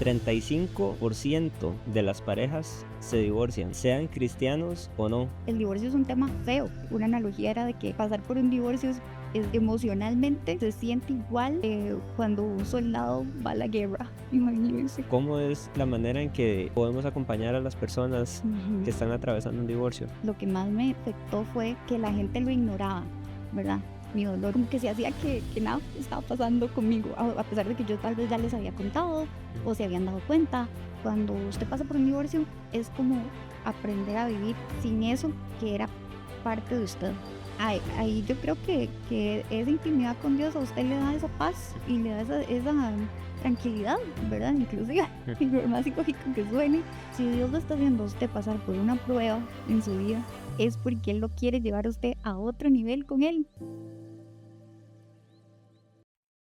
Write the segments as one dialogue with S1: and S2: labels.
S1: 35% de las parejas se divorcian, sean cristianos o no.
S2: El divorcio es un tema feo. Una analogía era de que pasar por un divorcio emocionalmente se siente igual cuando un soldado va a la guerra. Imagínense.
S1: ¿Cómo es la manera en que podemos acompañar a las personas que están atravesando un divorcio?
S2: Lo que más me afectó fue que la gente lo ignoraba, ¿verdad? Mi dolor, como que se hacía que nada estaba pasando conmigo, a pesar de que yo tal vez ya les había contado o se habían dado cuenta. Cuando usted pasa por un divorcio es como aprender a vivir sin eso que era parte de usted. Ahí yo creo que esa intimidad con Dios a usted le da esa paz y le da esa tranquilidad, ¿verdad? Inclusive, por más psicológico que suene, si Dios lo está haciendo a usted pasar por una prueba en su vida, es porque Él lo quiere llevar a usted a otro nivel con Él.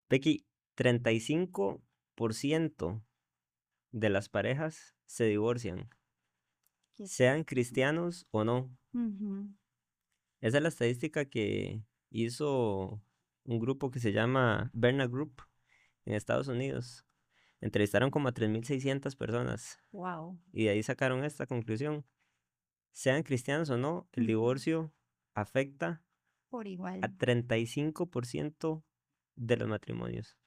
S1: Becky, 35% de las parejas se divorcian, sean cristianos o no. Esa es la estadística que hizo un grupo que se llama Barna Group en Estados Unidos. Entrevistaron como a 3.600 personas.
S2: Wow.
S1: Y de ahí sacaron esta conclusión. Sean cristianos o no, el divorcio afecta
S2: Por igual.
S1: a 35% de los matrimonios.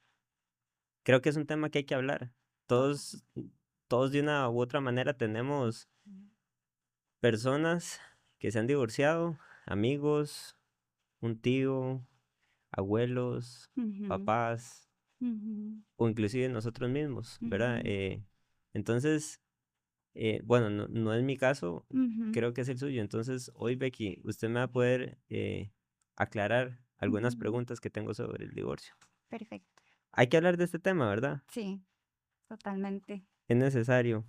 S1: Creo que es un tema que hay que hablar. Todos de una u otra manera tenemos personas que se han divorciado, amigos, un tío, abuelos, papás, o inclusive nosotros mismos, ¿verdad? Entonces, bueno, no es mi caso, creo que es el suyo. Entonces, hoy, Becky, usted me va a poder aclarar algunas preguntas que tengo sobre el divorcio.
S2: Perfecto.
S1: Hay que hablar de este tema, ¿verdad?
S2: Sí, totalmente.
S1: Es necesario.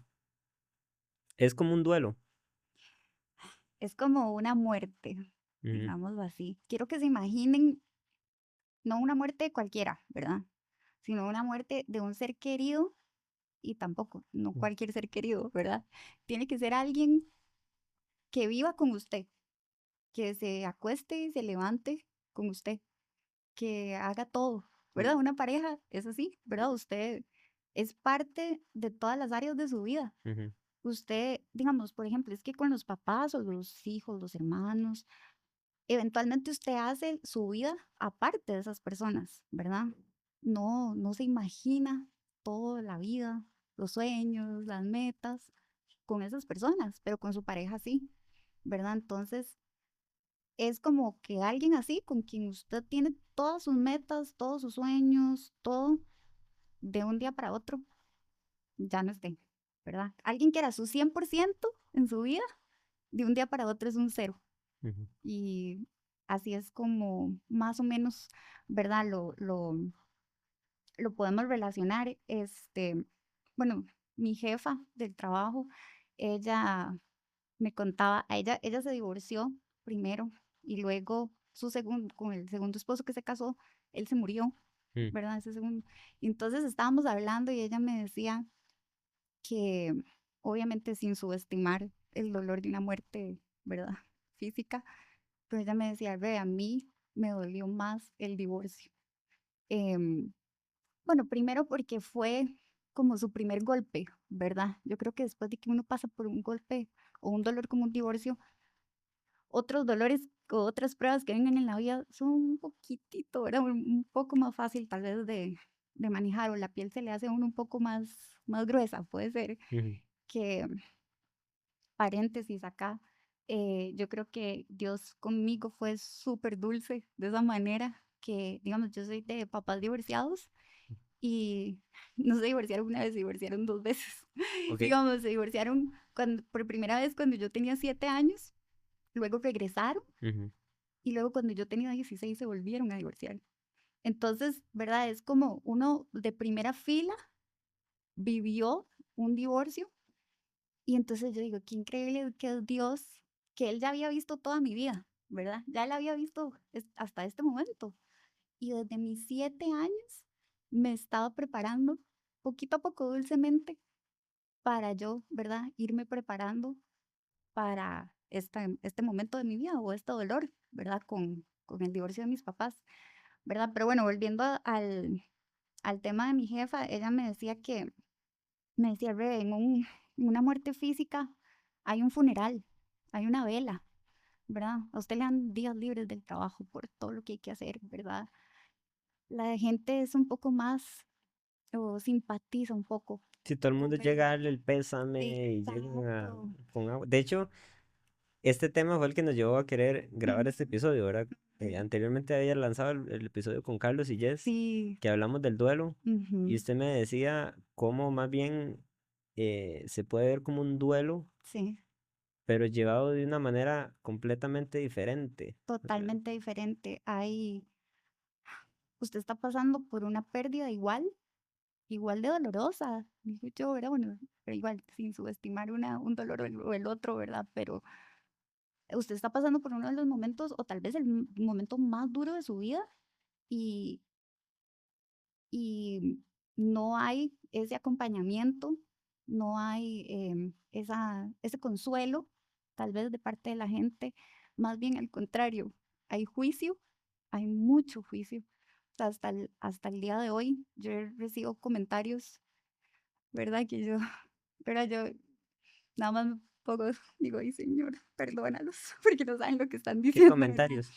S1: Es como un duelo.
S2: Es como una muerte, digámoslo así. Quiero que se imaginen, no una muerte cualquiera, ¿verdad? Sino una muerte de un ser querido y tampoco, no cualquier ser querido, ¿verdad? Tiene que ser alguien que viva con usted, que se acueste y se levante con usted, que haga todo, ¿verdad? Una pareja es así, ¿verdad? Usted es parte de todas las áreas de su vida. Usted, digamos, por ejemplo, es que con los papás o los hijos, los hermanos, eventualmente usted hace su vida aparte de esas personas, ¿verdad? No se imagina toda la vida, los sueños, las metas con esas personas, pero con su pareja sí, ¿verdad? Entonces, es como que alguien así, con quien usted tiene todas sus metas, todos sus sueños, todo, de un día para otro, ya no esté, ¿verdad? Alguien que era su 100% en su vida, de un día para otro es un cero. Y así es como más o menos, ¿verdad? Lo podemos relacionar. Bueno, mi jefa del trabajo, ella me contaba, ella se divorció primero y luego con el segundo esposo que se casó, él se murió, ¿verdad? Ese segundo. Y entonces estábamos hablando y ella me decía que obviamente sin subestimar el dolor de una muerte, ¿verdad? Física, pero ella me decía, ve, a mí me dolió más el divorcio. Em, bueno, primero porque fue como su primer golpe, ¿verdad? Yo creo que después de que uno pasa por un golpe o un dolor como un divorcio, otros dolores o otras pruebas que vengan en la vida son un poquitito, ¿verdad? Un poco más fácil tal vez de manejar o la piel se le hace a uno un poco más gruesa, puede ser que, paréntesis acá, yo creo que Dios conmigo fue súper dulce de esa manera que, digamos, yo soy de papás divorciados y no se divorciaron una vez, se divorciaron 2 veces.
S1: Ok.
S2: Digamos, se divorciaron por primera vez cuando yo tenía 7 años, luego regresaron y luego cuando yo tenía 16 se volvieron a divorciar. Entonces, ¿verdad? Es como uno de primera fila vivió un divorcio y entonces yo digo, qué increíble que es Dios, que Él ya había visto toda mi vida, ¿verdad? Ya Él había visto hasta este momento. Y desde mis 7 años me estaba preparando poquito a poco, dulcemente, para yo, ¿verdad? Irme preparando para este momento de mi vida o este dolor, ¿verdad? Con el divorcio de mis papás, ¿verdad? Pero bueno, volviendo al tema de mi jefa, ella me decía que me decía, Rebe, en una muerte física hay un funeral, hay una vela, ¿verdad? A usted le dan días libres del trabajo por todo lo que hay que hacer, ¿verdad? La gente es un poco más, o simpatiza un poco
S1: Si todo el mundo
S2: con
S1: llega a
S2: el...
S1: darle el pésame y llegan
S2: Exacto.
S1: con agua. De hecho, este tema fue el que nos llevó a querer grabar este
S2: Ujú,
S1: episodio, ¿verdad?
S2: ujú.
S1: Anteriormente había lanzado el episodio con Carlos y Jess,
S2: Sí.
S1: que hablamos del duelo, y
S2: Ujú.
S1: usted me decía cómo más bien se puede ver como un duelo,
S2: Sí,
S1: pero llevado de una manera completamente diferente. ¿Verdad?
S2: totalmente diferente. Usted está pasando por una pérdida igual de dolorosa, digo yo, ¿verdad? Bueno, pero igual, sin subestimar un dolor o el otro, ¿verdad? Pero usted está pasando por uno de los momentos, o tal vez el momento más duro de su vida, y, y no hay ese acompañamiento, no hay ese consuelo, tal vez de parte de la gente, más bien al contrario, hay juicio, hay mucho juicio. O sea, hasta el día de hoy yo recibo comentarios, ¿verdad? Que yo, pero yo nada más me pongo, digo, ay Señor, perdónalos, porque no saben lo que están
S1: ¿Qué
S2: diciendo, ¿verdad?
S1: comentarios?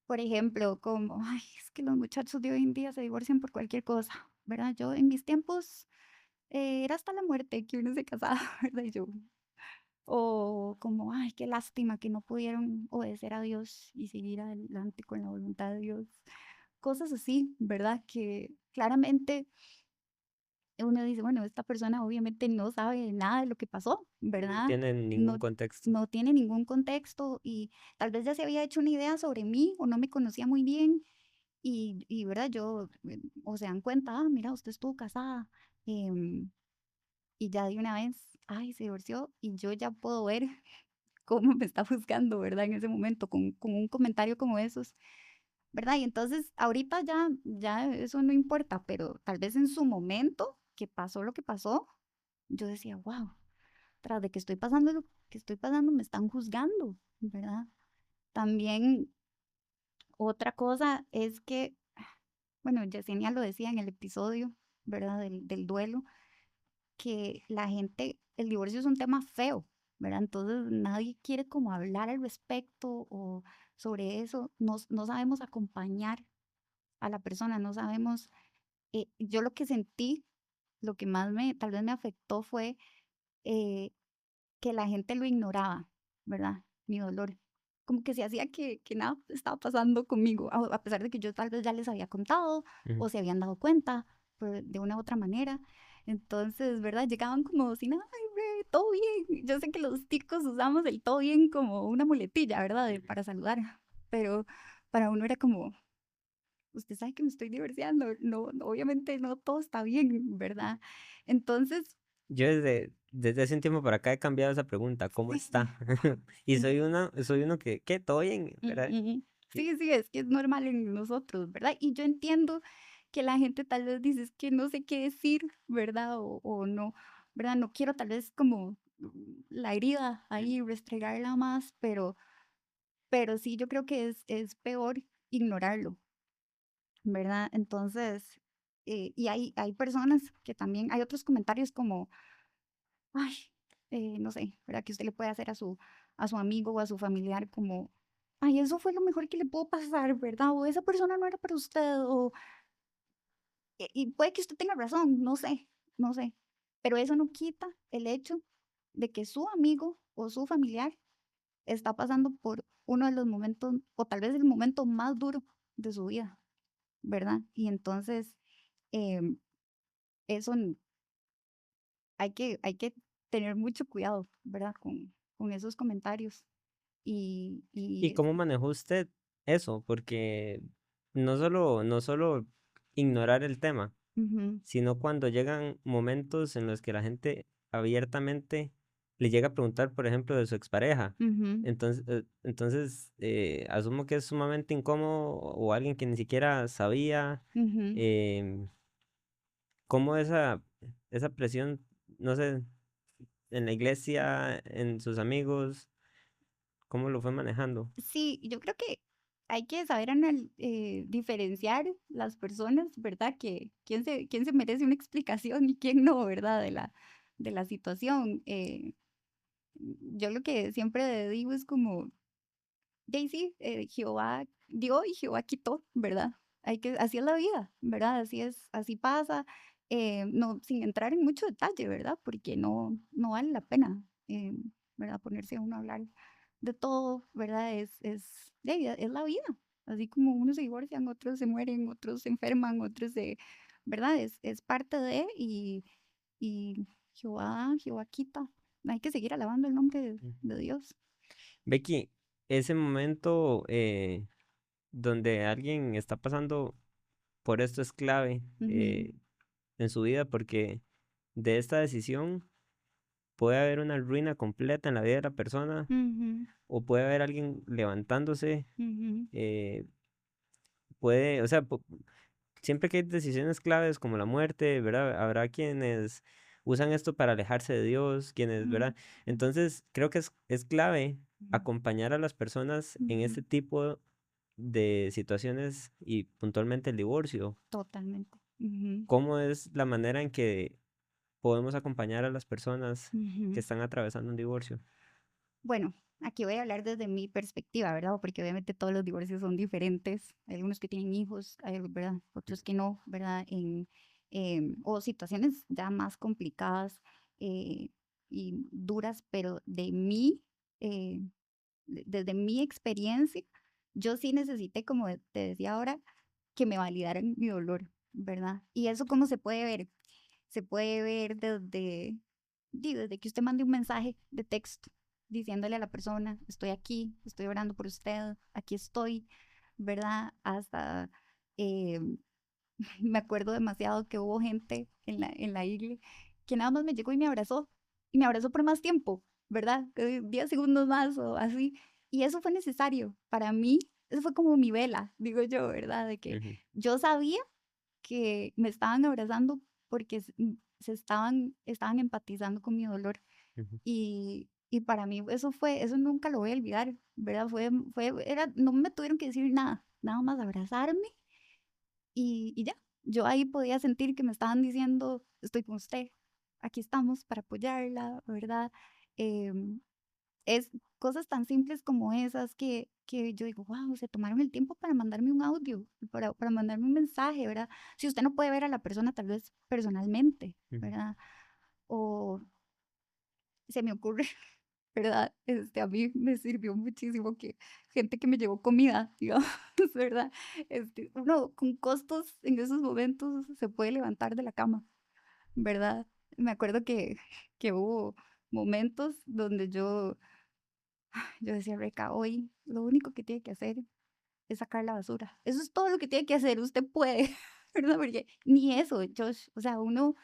S2: Por ejemplo, como, ay, es que los muchachos de hoy en día se divorcian por cualquier cosa, ¿verdad? Yo en mis tiempos era hasta la muerte que uno se casaba, ¿verdad? Y yo, o como, ay, qué lástima que no pudieron obedecer a Dios y seguir adelante con la voluntad de Dios. Cosas así, ¿verdad? Que claramente uno dice, bueno, esta persona obviamente no sabe nada de lo que pasó,
S1: No
S2: ¿verdad?
S1: tienen ningún
S2: No,
S1: contexto.
S2: no tiene ningún contexto y tal vez ya se había hecho una idea sobre mí o no me conocía muy bien y ¿verdad? Yo, o se dan cuenta, ah, mira, usted estuvo casada em, y ya de una vez, ay, se divorció y yo ya puedo ver cómo me está juzgando, ¿verdad? En ese momento, con un comentario como esos, ¿verdad? Y entonces ahorita ya eso no importa, pero tal vez en su momento que pasó lo que pasó, yo decía, wow, tras de que estoy pasando lo que estoy pasando, me están juzgando, ¿verdad? También otra cosa es que, bueno, Yesenia lo decía en el episodio, ¿verdad? Del duelo, que la gente, el divorcio es un tema feo, ¿verdad? Entonces nadie quiere como hablar al respecto o sobre eso, no sabemos acompañar a la persona, no sabemos, yo lo que sentí, lo que más tal vez me afectó fue eh, que la gente lo ignoraba, ¿verdad? Mi dolor. Como que se hacía que nada estaba pasando conmigo, a pesar de que yo tal vez ya les había contado
S1: Ujú.
S2: o se habían dado cuenta de una u otra manera. Entonces, ¿verdad? Llegaban como sin, ay, todo bien. Yo sé que los ticos usamos el todo bien como una muletilla, ¿verdad? Para saludar, pero para uno era como, usted sabe que me estoy divorciando, obviamente no todo está bien, ¿verdad? Entonces,
S1: Yo desde hace un tiempo para acá he cambiado esa pregunta, ¿cómo
S2: sí.
S1: está? Y soy uno que, ¿qué? ¿Todo bien? ¿Verdad?
S2: Ujú.
S1: Y
S2: Sí, sí, es que es normal en nosotros, ¿verdad? Y yo entiendo que la gente tal vez dice, es que no sé qué decir, ¿verdad? O no, ¿verdad? No quiero tal vez como la herida ahí, restregarla más, pero sí, yo creo que es peor ignorarlo, ¿verdad? Entonces, y hay personas que también, hay otros comentarios como, ay, no sé, ¿verdad? Que usted le puede hacer a su amigo o a su familiar como, ay, eso fue lo mejor que le pudo pasar, ¿verdad? O esa persona no era para usted, y puede que usted tenga razón, no sé, pero eso no quita el hecho de que su amigo o su familiar está pasando por uno de los momentos, o tal vez el momento más duro de su vida, ¿verdad? Y entonces, em, eso hay que tener mucho cuidado, ¿verdad? Con esos comentarios. Y
S1: ¿Y cómo manejó usted eso? Porque no solo ignorar el tema,
S2: ujú,
S1: sino cuando llegan momentos en los que la gente abiertamente le llega a preguntar, por ejemplo, de su expareja.
S2: ujú,
S1: Entonces, asumo que es sumamente incómodo o alguien que ni siquiera sabía
S2: ujú.
S1: em, cómo esa presión, no sé, en la iglesia, en sus amigos, cómo lo fue manejando.
S2: Sí, yo creo que hay que saber diferenciar las personas, ¿verdad? Que quién se merece una explicación y quién no, ¿verdad? De la situación. Yo lo que siempre digo es como, Daisy, Jehová dio y Jehová quitó, ¿verdad? Así es la vida, ¿verdad? Así es, así pasa, no, sin entrar en mucho detalle, ¿verdad? Porque no vale la pena, ¿verdad? Ponerse a uno a hablar de todo, ¿verdad? Es la vida. Así como unos se divorcian, otros se mueren, otros se enferman, ¿verdad? Es parte de, y Jehová quita. Hay que seguir alabando el nombre de Dios.
S1: Becky, ese momento donde alguien está pasando por esto es clave en su vida, porque de esta decisión puede haber una ruina completa en la vida de la persona, o puede haber alguien levantándose, o sea, siempre que hay decisiones claves como la muerte, ¿verdad? Habrá quienes usan esto para alejarse de Dios, quienes, ¿verdad? Entonces, creo que es clave acompañar a las personas en este tipo de situaciones, y puntualmente el divorcio.
S2: Totalmente.
S1: ¿Cómo es la manera en que podemos acompañar a las personas que están atravesando un divorcio?
S2: Bueno, aquí voy a hablar desde mi perspectiva, ¿verdad? Porque obviamente todos los divorcios son diferentes. Hay algunos que tienen hijos, ¿verdad? Otros que no, ¿verdad? O situaciones ya más complicadas y duras, pero eh, desde mi experiencia, yo sí necesité, como te decía ahora, que me validaran mi dolor, ¿verdad? ¿Y eso cómo se puede ver? Se puede ver desde que usted mande un mensaje de texto diciéndole a la persona, estoy aquí, estoy orando por usted, aquí estoy, ¿verdad? Hasta, eh, me acuerdo demasiado que hubo gente en la iglesia que nada más me llegó y me abrazó por más tiempo, ¿verdad? 10 segundos más o así. Y eso fue necesario para mí, eso fue como mi vela, digo yo, ¿verdad? De que yo sabía que me estaban abrazando porque estaban empatizando con mi dolor. Y para mí eso nunca lo voy a olvidar, ¿verdad? No me tuvieron que decir nada, nada más abrazarme y ya. Yo ahí podía sentir que me estaban diciendo, estoy con usted, aquí estamos para apoyarla, ¿verdad? Em, es cosas tan simples como esas que yo digo, wow, se tomaron el tiempo para mandarme un audio, para mandarme un mensaje, ¿verdad? Si usted no puede ver a la persona tal vez personalmente, ¿verdad? O se me ocurre, ¿verdad? A mí me sirvió muchísimo que gente que me llevó comida, digamos, ¿verdad? Uno con costos en esos momentos se puede levantar de la cama, ¿verdad? Me acuerdo que hubo momentos donde yo decía, Reca, hoy lo único que tiene que hacer es sacar la basura. Eso es todo lo que tiene que hacer, usted puede, ¿verdad? Porque ni eso, Josh, o sea, uno,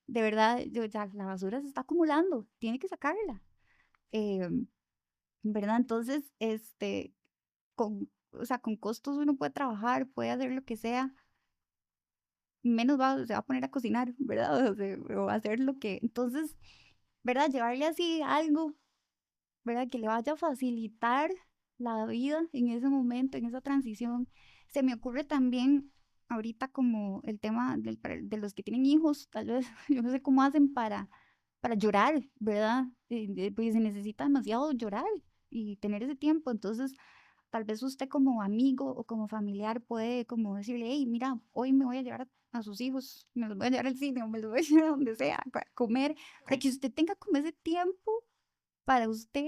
S2: de verdad, ya la basura se está acumulando, tiene que sacarla, ¿verdad? Entonces, o sea, con costos uno puede trabajar, puede hacer lo que sea, se va a poner a cocinar, ¿verdad? O hacer lo que, entonces, ¿verdad? Llevarle así algo, ¿verdad? Que le vaya a facilitar la vida en ese momento, en esa transición. Se me ocurre también ahorita como el tema de los que tienen hijos, tal vez, yo no sé cómo hacen para llorar, ¿verdad? Porque se necesita demasiado llorar y tener ese tiempo. Entonces, tal vez usted como amigo o como familiar puede como decirle, hey, mira, hoy me voy a llevar a sus hijos, me los voy a llevar al cine o me los voy a llevar a donde sea, a comer, para que usted tenga como ese tiempo para usted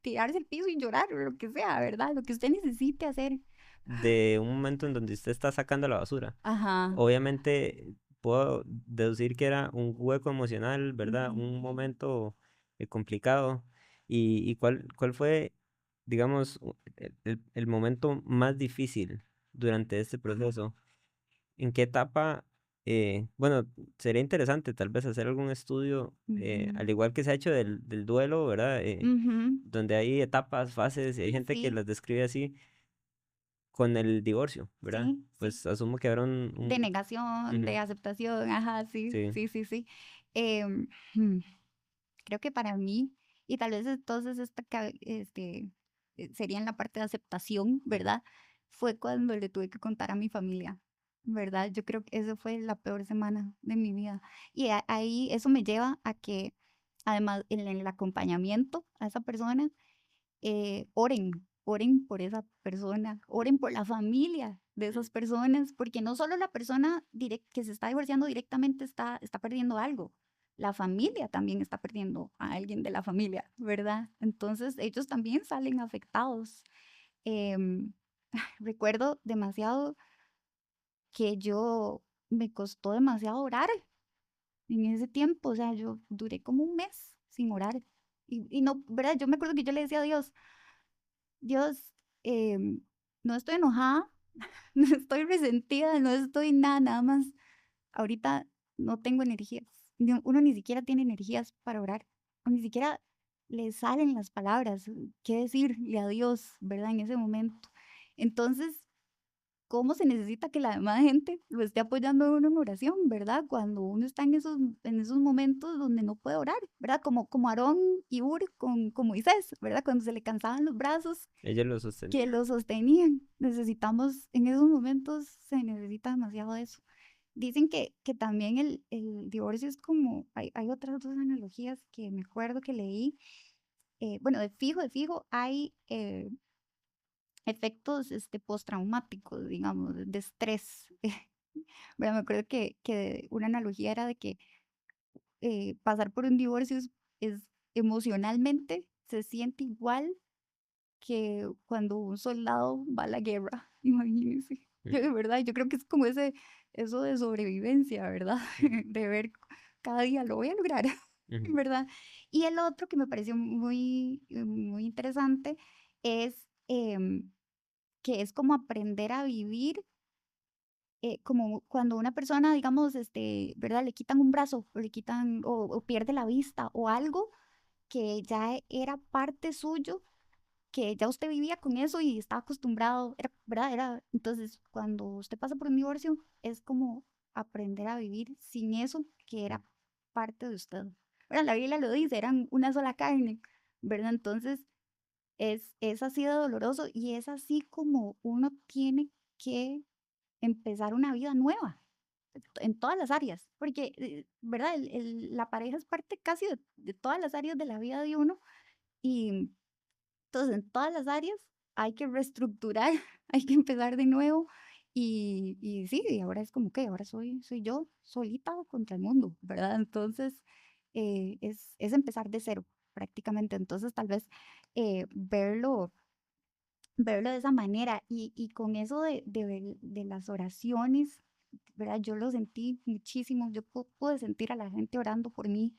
S2: tirarse al piso y llorar o lo que sea, ¿verdad? Lo que usted necesite hacer.
S1: De un momento en donde usted está sacando la basura.
S2: Ajá.
S1: Obviamente puedo deducir que era un hueco emocional, ¿verdad? Un momento complicado. ¿Y cuál fue, digamos, el momento más difícil durante este proceso? ¿En qué etapa? Bueno, sería interesante tal vez hacer algún estudio, al igual que se ha hecho del duelo, ¿verdad? Donde hay etapas, fases, y hay gente que
S2: Sí,
S1: las describe así con el divorcio, ¿verdad?
S2: sí, sí.
S1: Pues asumo que habrá
S2: De negación,
S1: Ujú,
S2: de aceptación, ajá, sí,
S1: sí.
S2: sí, sí, sí. Em, hmm, Creo que para mí, y tal vez entonces sería en la parte de aceptación, ¿verdad? Fue cuando le tuve que contar a mi familia, ¿verdad? Yo creo que esa fue la peor semana de mi vida. Y ahí eso me lleva a que, además, en el acompañamiento a esa persona, oren por esa persona, oren por la familia de esas personas, porque no solo la persona que se está divorciando directamente está perdiendo algo, la familia también está perdiendo a alguien de la familia, ¿verdad? Entonces ellos también salen afectados. Em, Recuerdo demasiado que me costó demasiado orar en ese tiempo, o sea, yo duré como un mes sin orar. Y no, ¿verdad? Yo me acuerdo que yo le decía a Dios, Dios, no estoy enojada, no estoy resentida, no estoy nada, nada más. Ahorita no tengo energías. Uno ni siquiera tiene energías para orar. O ni siquiera le salen las palabras. ¿Qué decirle a Dios, verdad? En ese momento. Entonces, cómo se necesita que la demás gente lo esté apoyando a uno en oración, ¿verdad? Cuando uno está en esos momentos donde no puede orar, ¿verdad? Como Aarón y Ur con Moisés, ¿verdad? Cuando se le cansaban los brazos,
S1: Ella lo
S2: que
S1: sostenía.
S2: lo sostenían. Necesitamos, en esos momentos se necesita demasiado eso. Dicen que también el divorcio es como, hay otras dos analogías que me acuerdo que leí. Bueno, de fijo, hay efectos postraumáticos, digamos, de estrés. Bueno, me acuerdo que una analogía era de que pasar por un divorcio es emocionalmente se siente igual que cuando un soldado va a la guerra, imagínense. Yo, de verdad, yo creo que es como eso de sobrevivencia, ¿verdad? De ver cada día lo voy a lograr,
S1: Ujú.
S2: ¿verdad? Y el otro que me pareció muy interesante es que es como aprender a vivir, como cuando una persona, digamos, ¿verdad? Le quitan un brazo o le quitan o pierde la vista o algo que ya era parte suyo, que ya usted vivía con eso y estaba acostumbrado, ¿verdad? Entonces, cuando usted pasa por un divorcio, es como aprender a vivir sin eso que era parte de usted. ¿Verdad? La Biblia lo dice, eran una sola carne, ¿verdad? Entonces, es así de doloroso y es así como uno tiene que empezar una vida nueva en todas las áreas, porque, ¿verdad? La pareja es parte casi de todas las áreas de la vida de uno y entonces, en todas las áreas hay que reestructurar, hay que empezar de nuevo. Y sí, y ahora es como que ahora soy yo solita contra el mundo, ¿verdad? Entonces, es empezar de cero prácticamente. Entonces, tal vez verlo de esa manera y con eso de las oraciones, ¿verdad? Yo lo sentí muchísimo, yo pude sentir a la gente orando por mí.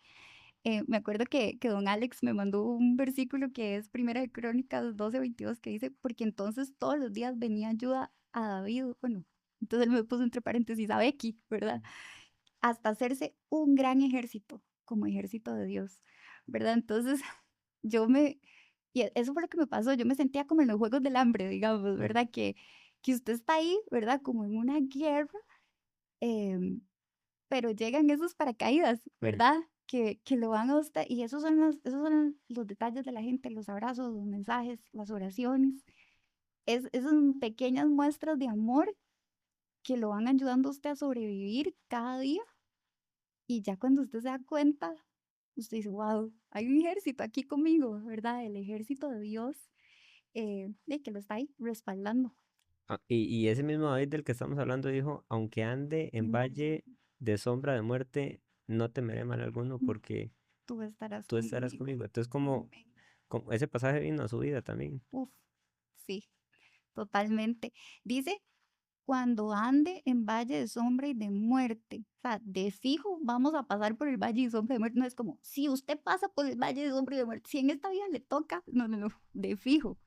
S2: Me acuerdo que don Alex me mandó un versículo que es Primera de Crónicas 12:22 que dice, porque entonces todos los días venía ayuda a David, bueno, entonces él me puso entre paréntesis a Becky, ¿verdad? Hasta hacerse un gran ejército, como ejército de Dios, ¿verdad? Entonces eso fue lo que me pasó, yo me sentía como en los Juegos del Hambre, digamos,
S1: Mm.
S2: ¿verdad? Que usted está ahí, ¿verdad? Como en una guerra, em, pero llegan esos paracaídas,
S1: Mm.
S2: ¿verdad? Que lo van a usted, y esos son los detalles de la gente, los abrazos, los mensajes, las oraciones, esas pequeñas muestras de amor que lo van ayudando a usted a sobrevivir cada día, y ya cuando usted se da cuenta, usted dice, wow, hay un ejército aquí conmigo, ¿verdad? El ejército de Dios, y que lo está ahí respaldando.
S1: Y ese mismo David del que estamos hablando dijo, aunque ande en
S2: Mm,
S1: valle de sombra de muerte, no temeré mal alguno
S2: mm,
S1: porque
S2: Tú estarás
S1: tú estarás
S2: conmigo.
S1: conmigo. Entonces,
S2: Amén.
S1: como ese pasaje vino a su vida también.
S2: Uf, sí, totalmente. Dice cuando ande en valle de sombra y de muerte. O sea, de fijo vamos a pasar por el valle de sombra y de muerte. No es como, si usted pasa por el valle de sombra y de muerte, si en esta vida le toca, no, no, no, de fijo,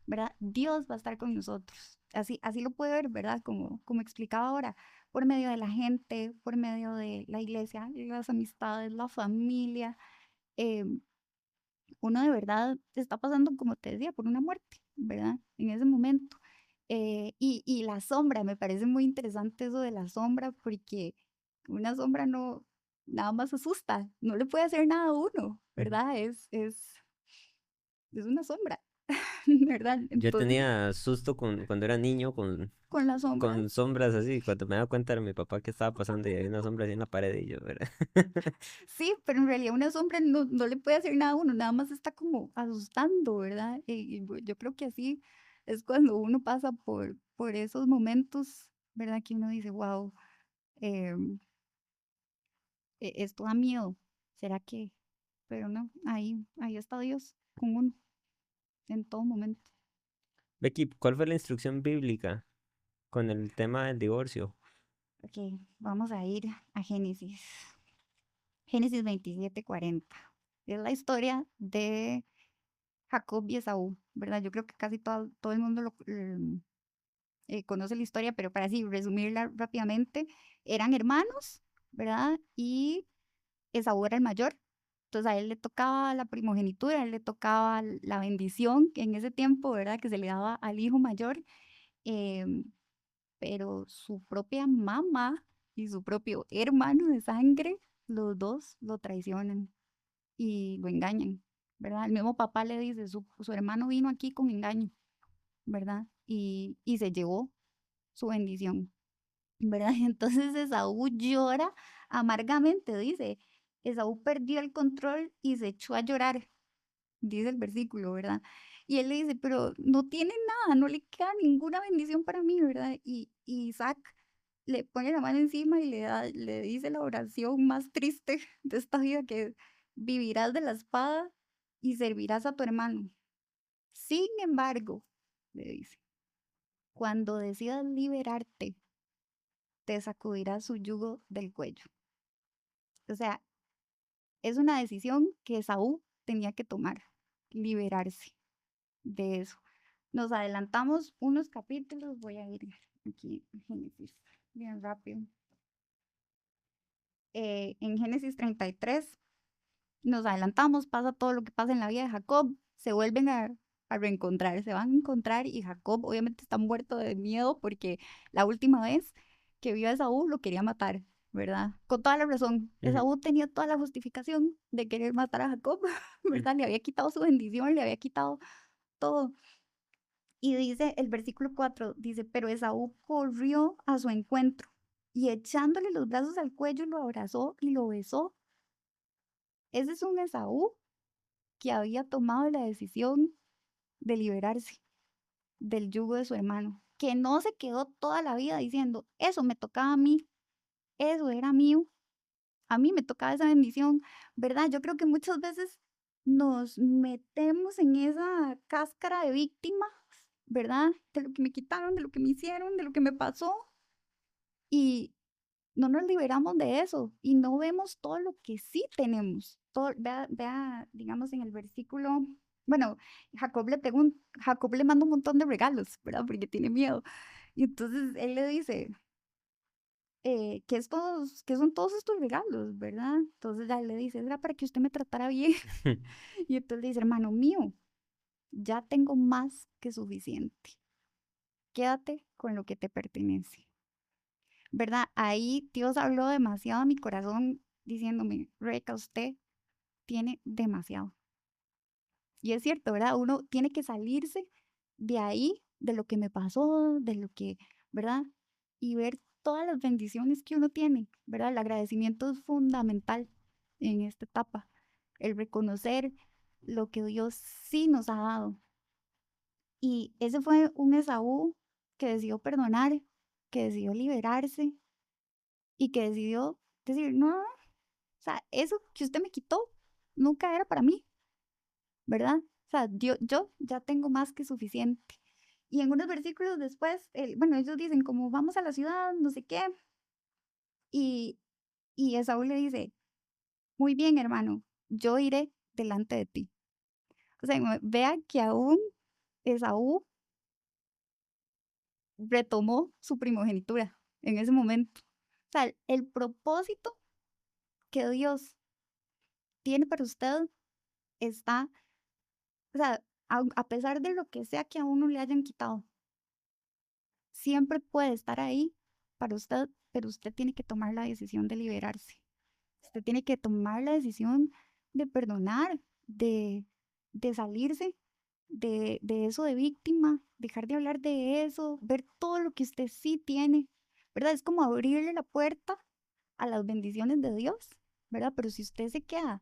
S2: ¿verdad? Dios va a estar con nosotros. Así lo puede ver, ¿verdad? Como explicaba ahora, por medio de la gente, por medio de la iglesia, las amistades, la familia. eh, Uno de verdad está pasando, como te decía, por una muerte, ¿verdad? En ese momento. Y la sombra, me parece muy interesante eso de la sombra, porque una sombra no, nada más asusta, no le puede hacer nada a uno,
S1: Ujú.
S2: ¿verdad? Es una sombra. ¿verdad?
S1: Yo
S2: Entonces,
S1: tenía susto cuando era niño
S2: con las sombras.
S1: con sombras así. Cuando me daba cuenta de mi papá que estaba pasando y había una sombra así en la pared y yo, ¿verdad?
S2: Sí, pero en realidad una sombra no le puede hacer nada a uno, nada más está como asustando, ¿verdad? Yo creo que así es cuando uno pasa por esos momentos, ¿verdad? Que uno dice, wow, esto da miedo, ¿será que? Pero no, ahí está Dios con uno en todo momento.
S1: Becky, ¿cuál fue la instrucción bíblica con el tema del divorcio?
S2: Ok, vamos a ir a Génesis. Génesis 27:40. Es la historia de Jacob y Esaú, ¿verdad? Yo creo que casi todo el mundo conoce la historia, pero para así resumirla rápidamente, eran hermanos, ¿verdad? Y Esaú era el mayor. Entonces a él le tocaba la primogenitura, a él le tocaba la bendición que en ese tiempo, ¿verdad? Que se le daba al hijo mayor. em, pero su propia mamá y su propio hermano de sangre, los dos lo traicionan y lo engañan, ¿verdad? El mismo papá le dice, su hermano vino aquí con engaño, ¿verdad? Y se llevó su bendición, ¿verdad? Entonces Esaú llora amargamente, dice, Esaú perdió el control y se echó a llorar, dice el versículo, ¿verdad? Y él le dice, pero no tiene nada, no le queda ninguna bendición para mí, ¿verdad? Y Isaac le pone la mano encima y le dice la oración más triste de esta vida, que vivirás de la espada y servirás a tu hermano. Sin embargo, le dice, cuando decidas liberarte, te sacudirás su yugo del cuello. O sea, es una decisión que Saúl tenía que tomar, liberarse de eso. Nos adelantamos unos capítulos, voy a ir aquí en Génesis, bien rápido. En Génesis 33 nos adelantamos, pasa todo lo que pasa en la vida de Jacob, se vuelven a reencontrar, se van a encontrar y Jacob obviamente está muerto de miedo porque la última vez que vio a Esaú lo quería matar, ¿verdad? Con toda la razón.
S1: Ujú,
S2: Esaú tenía toda la justificación de querer matar a Jacob, ¿verdad? Le había quitado su bendición, le había quitado todo. Y dice el versículo 4, dice, pero Esaú corrió a su encuentro y echándole los brazos al cuello lo abrazó y lo besó. Ese es un Esaú que había tomado la decisión de liberarse del yugo de su hermano, que no se quedó toda la vida diciendo, eso me tocaba a mí, eso era mío, a mí me tocaba esa bendición, ¿verdad? Yo creo que muchas veces nos metemos en esa cáscara de víctima, ¿verdad? De lo que me quitaron, de lo que me hicieron, de lo que me pasó, y no nos liberamos de eso y no vemos todo lo que sí tenemos. Todo, vea, digamos en el versículo, bueno, Jacob le manda un montón de regalos, ¿verdad? Porque tiene miedo. Y entonces él le dice, ¿qué son todos estos regalos, verdad? Entonces ya él le dice, era para que usted me tratara bien. Y entonces le dice, hermano mío, ya tengo más que suficiente. Quédate con lo que te pertenece. ¿Verdad? Ahí Dios habló demasiado a mi corazón diciéndome, Rebeca, usted tiene demasiado. Y es cierto, ¿verdad? Uno tiene que salirse de ahí, de lo que me pasó, de lo que, ¿verdad? Y ver todas las bendiciones que uno tiene, ¿verdad? El agradecimiento es fundamental en esta etapa. El reconocer lo que Dios sí nos ha dado. Y ese fue un Esaú que decidió perdonar, que decidió liberarse y que decidió decir, no, o sea, eso que usted me quitó nunca era para mí, ¿verdad? O sea, yo ya tengo más que suficiente. Y en unos versículos después, bueno, ellos dicen como vamos a la ciudad, no sé qué, y, y Esaú le dice, muy bien, hermano, yo iré delante de ti. O sea, vea que aún Esaú retomó su primogenitura en ese momento. O sea, el propósito que Dios tiene para usted está, o sea, a pesar de lo que sea que a uno le hayan quitado, siempre puede estar ahí para usted, pero usted tiene que tomar la decisión de liberarse. Usted tiene que tomar la decisión de perdonar, de salirse, de eso de víctima, dejar de hablar de eso, ver todo lo que usted sí tiene, ¿verdad? Es como abrirle la puerta a las bendiciones de Dios, ¿verdad? Pero si usted se queda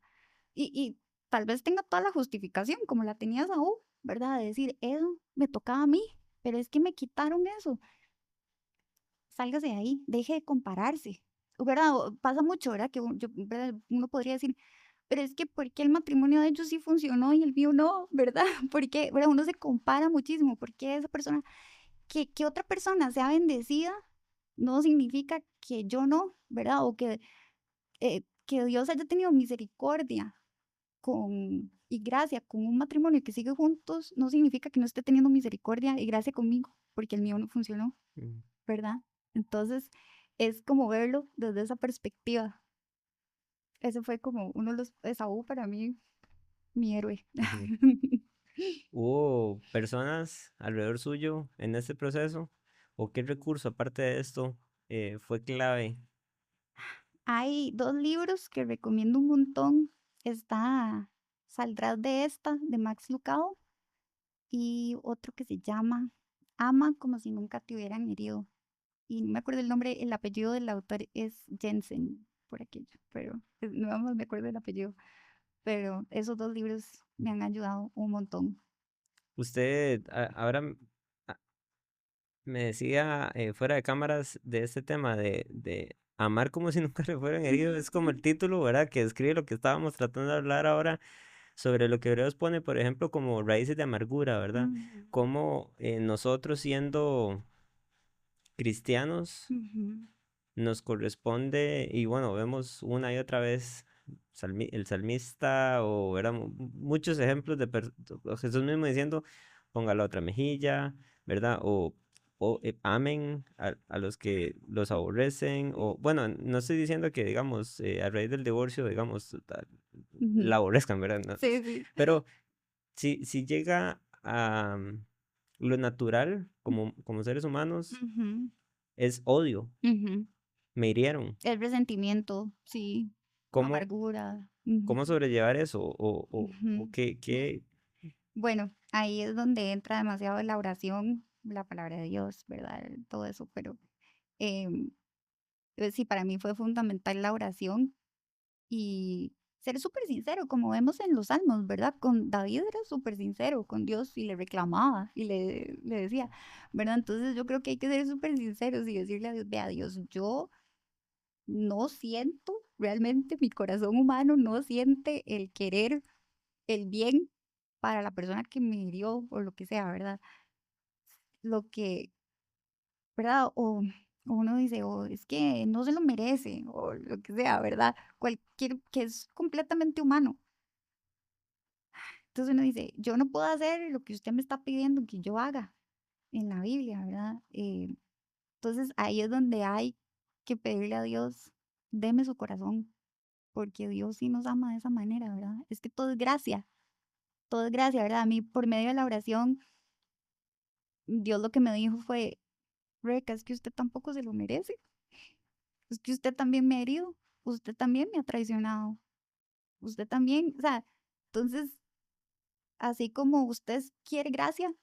S2: y tal vez tenga toda la justificación como la tenía Saúl, ¿verdad? De decir, eso me tocaba a mí, pero es que me quitaron eso. Sálgase de ahí, deje de compararse, ¿verdad? Pasa mucho, ¿verdad? Que ¿verdad? Uno podría decir, pero es que ¿por qué el matrimonio de ellos sí funcionó y el mío no? ¿Verdad? Porque, ¿verdad? Uno se compara muchísimo, porque esa persona, que otra persona sea bendecida, no significa que yo no, ¿verdad? O que Dios haya tenido misericordia y gracia con un matrimonio que sigue juntos, no significa que no esté teniendo misericordia y gracia conmigo, porque el mío no funcionó,
S1: Mm.
S2: ¿verdad? Entonces, es como verlo desde esa perspectiva. Ese fue como uno de los, Esaú para mí, mi héroe.
S1: Ujú. ¿Hubo personas alrededor suyo en este proceso? ¿O qué recurso, aparte de esto, fue clave?
S2: Hay dos libros que recomiendo un montón. Está Saldrás de esta, de Max Lucado, y otro que se llama Ama como si nunca te hubieran herido. Y no me acuerdo el nombre, el apellido del autor es Jensen, por aquello, pero no más me acuerdo el apellido. Pero esos dos libros me han ayudado un montón.
S1: Usted ahora a- me decía fuera de cámaras de este tema de amar como si nunca le fueran herido. Es como el título, ¿verdad? Que describe lo que estábamos tratando de hablar ahora sobre lo que Hebreos pone, por ejemplo, como raíces de amargura, ¿verdad?
S2: Ujú,
S1: Como nosotros siendo cristianos
S2: ujú,
S1: nos corresponde, y bueno, vemos una y otra vez el salmista o ¿verdad? Muchos ejemplos de Jesús mismo diciendo, ponga la otra mejilla, ¿verdad? O amen a los que los aborrecen, o bueno, no estoy diciendo que, digamos, a raíz del divorcio, digamos,
S2: ujú.
S1: la aborrezcan, ¿verdad? No,
S2: Sí, sí.
S1: pero si llega a lo natural como seres humanos,
S2: Ujú,
S1: es odio,
S2: ujú.
S1: me hirieron.
S2: El resentimiento, sí,
S1: ¿Cómo,
S2: amargura. Ujú,
S1: cómo sobrellevar eso? ¿O
S2: ujú.
S1: qué?
S2: Bueno, ahí es donde entra demasiado la oración, la palabra de Dios, ¿verdad? Todo eso, pero em, sí, para mí fue fundamental la oración y ser súper sincero, como vemos en los salmos, ¿verdad? Con David era súper sincero con Dios y le reclamaba y le decía, ¿verdad? Entonces yo creo que hay que ser súper sinceros y decirle a Dios, vea Dios, yo no siento realmente, mi corazón humano no siente el querer el bien para la persona que me hirió o lo que sea, ¿verdad? Lo que, ¿verdad? O uno dice, o es que no se lo merece, o lo que sea, ¿verdad? Cualquier, que es completamente humano. Entonces uno dice, yo no puedo hacer lo que usted me está pidiendo que yo haga en la Biblia, ¿verdad? Entonces ahí es donde hay que pedirle a Dios, deme su corazón, porque Dios sí nos ama de esa manera, ¿verdad? Es que todo es gracia, ¿verdad? A mí por medio de la oración, Dios lo que me dijo fue, Rebeca, es que usted tampoco se lo merece, es que usted también me ha herido, usted también me ha traicionado, usted también, o sea, entonces, así como usted quiere gracia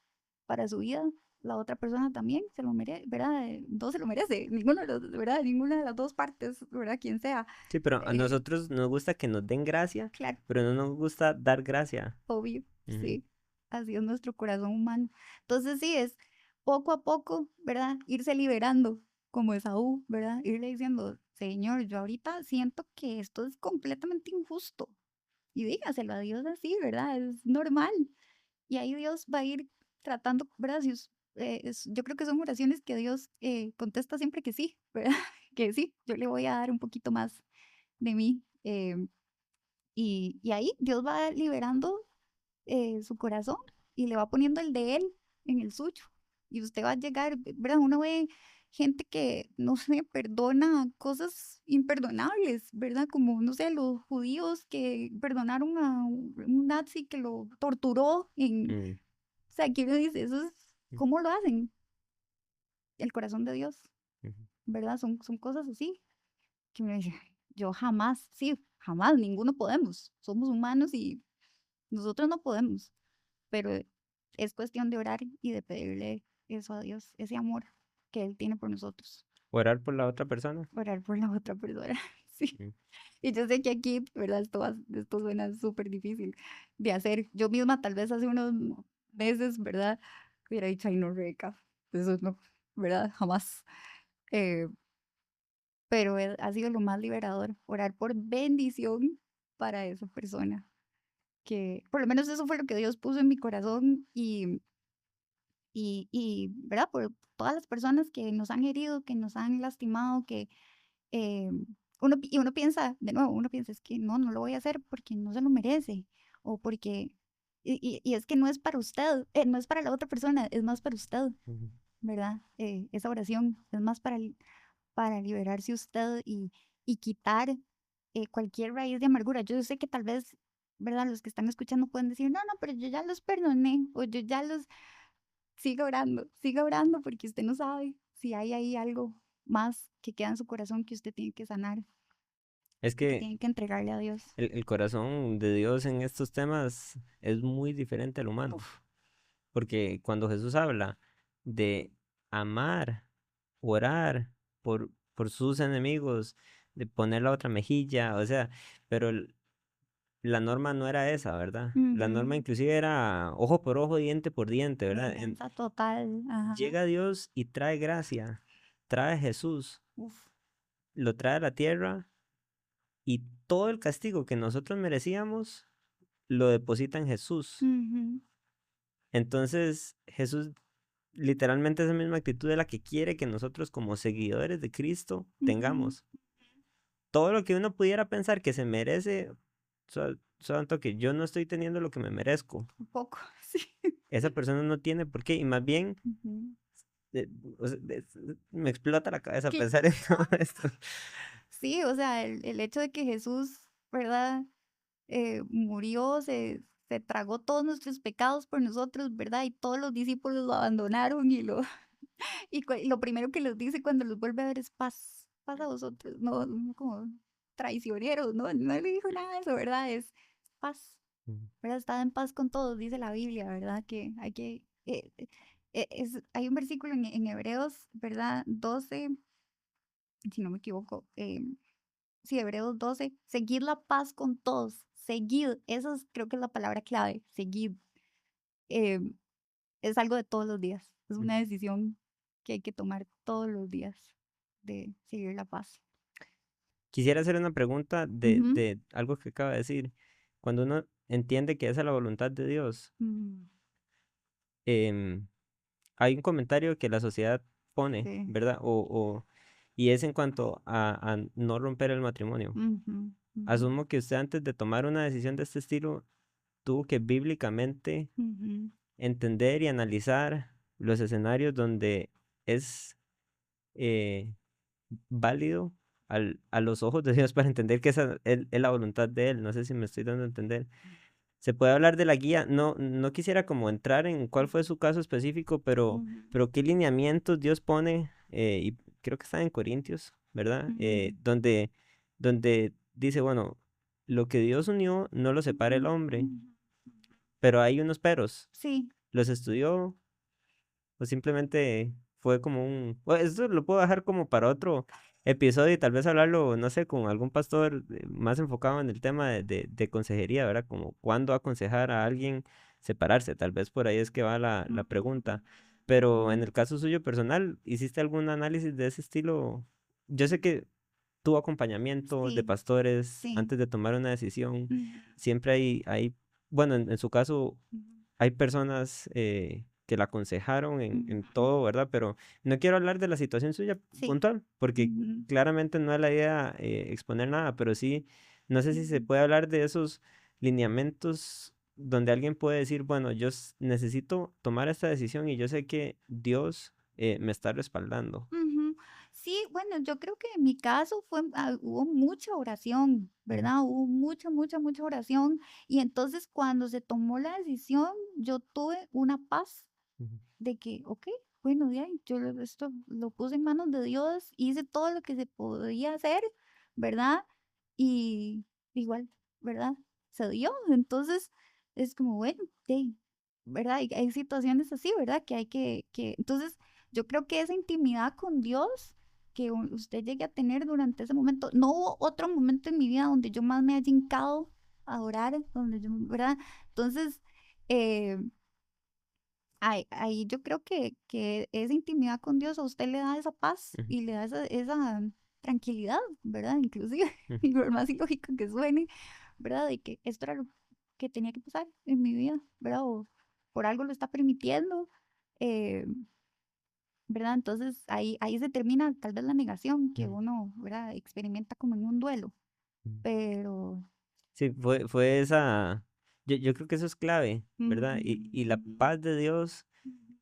S2: para su vida, la otra persona también se lo merece, ¿verdad? No se lo merece, ninguno de los, ¿verdad? Ninguna de las dos partes, ¿verdad? Quien sea.
S1: Sí, pero a
S2: Eh,
S1: nosotros nos gusta que nos den gracia,
S2: claro,
S1: pero no nos gusta dar gracia.
S2: obvio,
S1: Ujú.
S2: sí, así es nuestro corazón humano. Entonces sí, es poco a poco, ¿verdad? Irse liberando, como Esaú, ¿verdad? Irle diciendo, Señor, yo ahorita siento que esto es completamente injusto. Y dígaselo a Dios así, ¿verdad? Es normal. Y ahí Dios va a ir tratando, ¿verdad? Yo creo que son oraciones que Dios contesta siempre que sí, ¿verdad? Que sí, yo le voy a dar un poquito más de mí. Y ahí Dios va liberando su corazón y le va poniendo el de él en el suyo. Y usted va a llegar, ¿verdad? Uno ve gente que, no sé, perdona cosas imperdonables, ¿verdad? Como, no sé, los judíos que perdonaron a un nazi que lo torturó
S1: Mm,
S2: o sea, que uno dice, eso es,
S1: mm,
S2: ¿cómo lo hacen? El corazón de Dios,
S1: ujú.
S2: ¿verdad? Son cosas así que uno dice, yo jamás, sí, jamás, ninguno podemos. Somos humanos y nosotros no podemos. Pero es cuestión de orar y de pedirle eso a Dios, ese amor que Él tiene por nosotros.
S1: Orar por la otra persona.
S2: Orar por la otra persona, sí.
S1: Mm.
S2: Y yo sé que aquí, ¿verdad? Esto suena súper difícil de hacer. Yo misma tal vez hace unos meses, ¿verdad? Hubiera dicho, ay, no, Rebeca, eso no, ¿verdad? Jamás. Eh, pero ha sido lo más liberador, orar por bendición para esa persona. Que por lo menos eso fue lo que Dios puso en mi corazón ¿verdad? Por todas las personas que nos han herido, que nos han lastimado, que eh, uno piensa, de nuevo, uno piensa, es que no lo voy a hacer porque no se lo merece, o porque, y es que no es para usted, no es para la otra persona, es más para usted,
S1: Ujú.
S2: ¿verdad? Esa oración es más para liberarse usted y quitar cualquier raíz de amargura. Yo sé que tal vez, ¿verdad? Los que están escuchando pueden decir, no, pero yo ya los perdoné, o yo ya los siga orando porque usted no sabe si hay ahí algo más que queda en su corazón que usted tiene que sanar
S1: Es
S2: y que
S1: que
S2: tiene que entregarle a Dios.
S1: el corazón de Dios en estos temas es muy diferente al humano.
S2: Uf.
S1: Porque cuando Jesús habla de amar, orar por sus enemigos, de poner la otra mejilla, o sea, pero la norma no era esa, ¿verdad? La norma
S2: Ujú.
S1: inclusive era ojo por ojo, diente por diente, ¿verdad?
S2: Venganza total. Ajá.
S1: Llega Dios y trae gracia, trae Jesús,
S2: Uf.
S1: lo trae a la tierra y todo el castigo que nosotros merecíamos lo deposita en Jesús.
S2: Ujú.
S1: Entonces, Jesús literalmente esa misma actitud de la que quiere que nosotros como seguidores de Cristo
S2: Ujú.
S1: tengamos. Todo lo que uno pudiera pensar que se merece, tanto que yo no estoy teniendo lo que me merezco.
S2: Un poco, sí.
S1: Esa persona no tiene por qué, y más bien
S2: Ujú.
S1: eh, o sea, me explota la cabeza
S2: Que-
S1: pensar en todo esto.
S2: Sí, o sea, el hecho de que Jesús, ¿verdad? Murió, se tragó todos nuestros pecados por nosotros, ¿verdad? Y todos los discípulos lo abandonaron y lo primero que les dice cuando los vuelve a ver es paz, paz a vosotros, no como traicioneros, no le dijo nada de eso, ¿verdad? Es paz,
S1: Ujú.
S2: ¿verdad? Estad en paz con todos, dice la Biblia, ¿verdad? Que hay que, hay un versículo en Hebreos, ¿verdad? 12, si no me equivoco, sí, Hebreos 12, seguid la paz con todos, seguid, creo que es la palabra clave, seguid. Eh, es algo de todos los días, es una decisión que hay que tomar todos los días de seguir la paz.
S1: Quisiera hacer una pregunta
S2: Ujú.
S1: de algo que acaba de decir. Cuando uno entiende que esa es la voluntad de Dios,
S2: Mm.
S1: em, hay un comentario que la sociedad pone,
S2: Sí.
S1: ¿verdad? Y es en cuanto a no romper el matrimonio.
S2: Ujú, ujú,
S1: Asumo que usted antes de tomar una decisión de este estilo tuvo que bíblicamente
S2: ujú,
S1: entender y analizar los escenarios donde es eh, válido a los ojos de Dios para entender que esa es la voluntad de Él. No sé si me estoy dando a entender. Se puede hablar de la guía. No quisiera como entrar en cuál fue su caso específico,
S2: ujú,
S1: pero qué lineamientos Dios pone, y creo que está en Corintios, ¿verdad?
S2: ujú,
S1: Donde dice, bueno, lo que Dios unió no lo separa el
S2: ujú,
S1: hombre,
S2: ujú.
S1: pero hay unos peros.
S2: Sí.
S1: ¿Los estudió o simplemente fue como un... Bueno, esto lo puedo dejar como para otro episodio y tal vez hablarlo, no sé, con algún pastor más enfocado en el tema de consejería, ¿verdad? Como cuándo aconsejar a alguien separarse, tal vez por ahí es que va la
S2: Ujú,
S1: pregunta. Pero en
S2: ujú.
S1: el caso suyo personal, ¿hiciste algún análisis de ese estilo? Yo sé que tuvo acompañamiento de
S2: Sí,
S1: pastores
S2: sí.
S1: antes de tomar una decisión.
S2: Ujú,
S1: Siempre bueno, en su caso
S2: ujú.
S1: hay personas que la aconsejaron en
S2: Ujú.
S1: todo, ¿verdad? Pero no quiero hablar de la situación suya
S2: Sí.
S1: puntual, porque
S2: Ujú,
S1: claramente no es la idea exponer nada, pero sí, no sé si se
S2: ujú.
S1: puede hablar de esos lineamientos donde alguien puede decir, bueno, necesito tomar esta decisión y yo sé que Dios me está respaldando.
S2: Ujú. Sí, bueno, yo creo que en mi caso hubo mucha oración,
S1: Ujú,
S2: ¿verdad? Hubo mucha oración. Y entonces cuando se tomó la decisión, yo tuve una paz
S1: ujú,
S2: de que, ok, bueno, de ahí, esto lo puse en manos de Dios, hice todo lo que se podía hacer, ¿verdad? Y igual, ¿verdad? Se dio. Entonces es como, bueno, de ahí, ¿verdad? Y hay situaciones así, ¿verdad? Que hay entonces, yo creo que esa intimidad con Dios que usted llegue a tener durante ese momento, no hubo otro momento en mi vida donde yo más me haya hincado a orar, donde yo, ¿verdad? Entonces, eh, ahí yo creo que esa intimidad con Dios a usted le da esa paz
S1: Ujú,
S2: y le da esa tranquilidad, ¿verdad? Inclusive,
S1: ujú,
S2: y por más ilógico que suene, ¿verdad? De que esto era lo que tenía que pasar en mi vida, ¿verdad? O por algo lo está permitiendo, eh, ¿verdad? Entonces ahí se termina tal vez la negación que
S1: ujú,
S2: uno, ¿verdad? Experimenta como en un duelo,
S1: ujú.
S2: pero...
S1: Sí, fue esa, yo creo que eso es clave, ¿verdad?
S2: ujú,
S1: Y la
S2: ujú,
S1: paz de Dios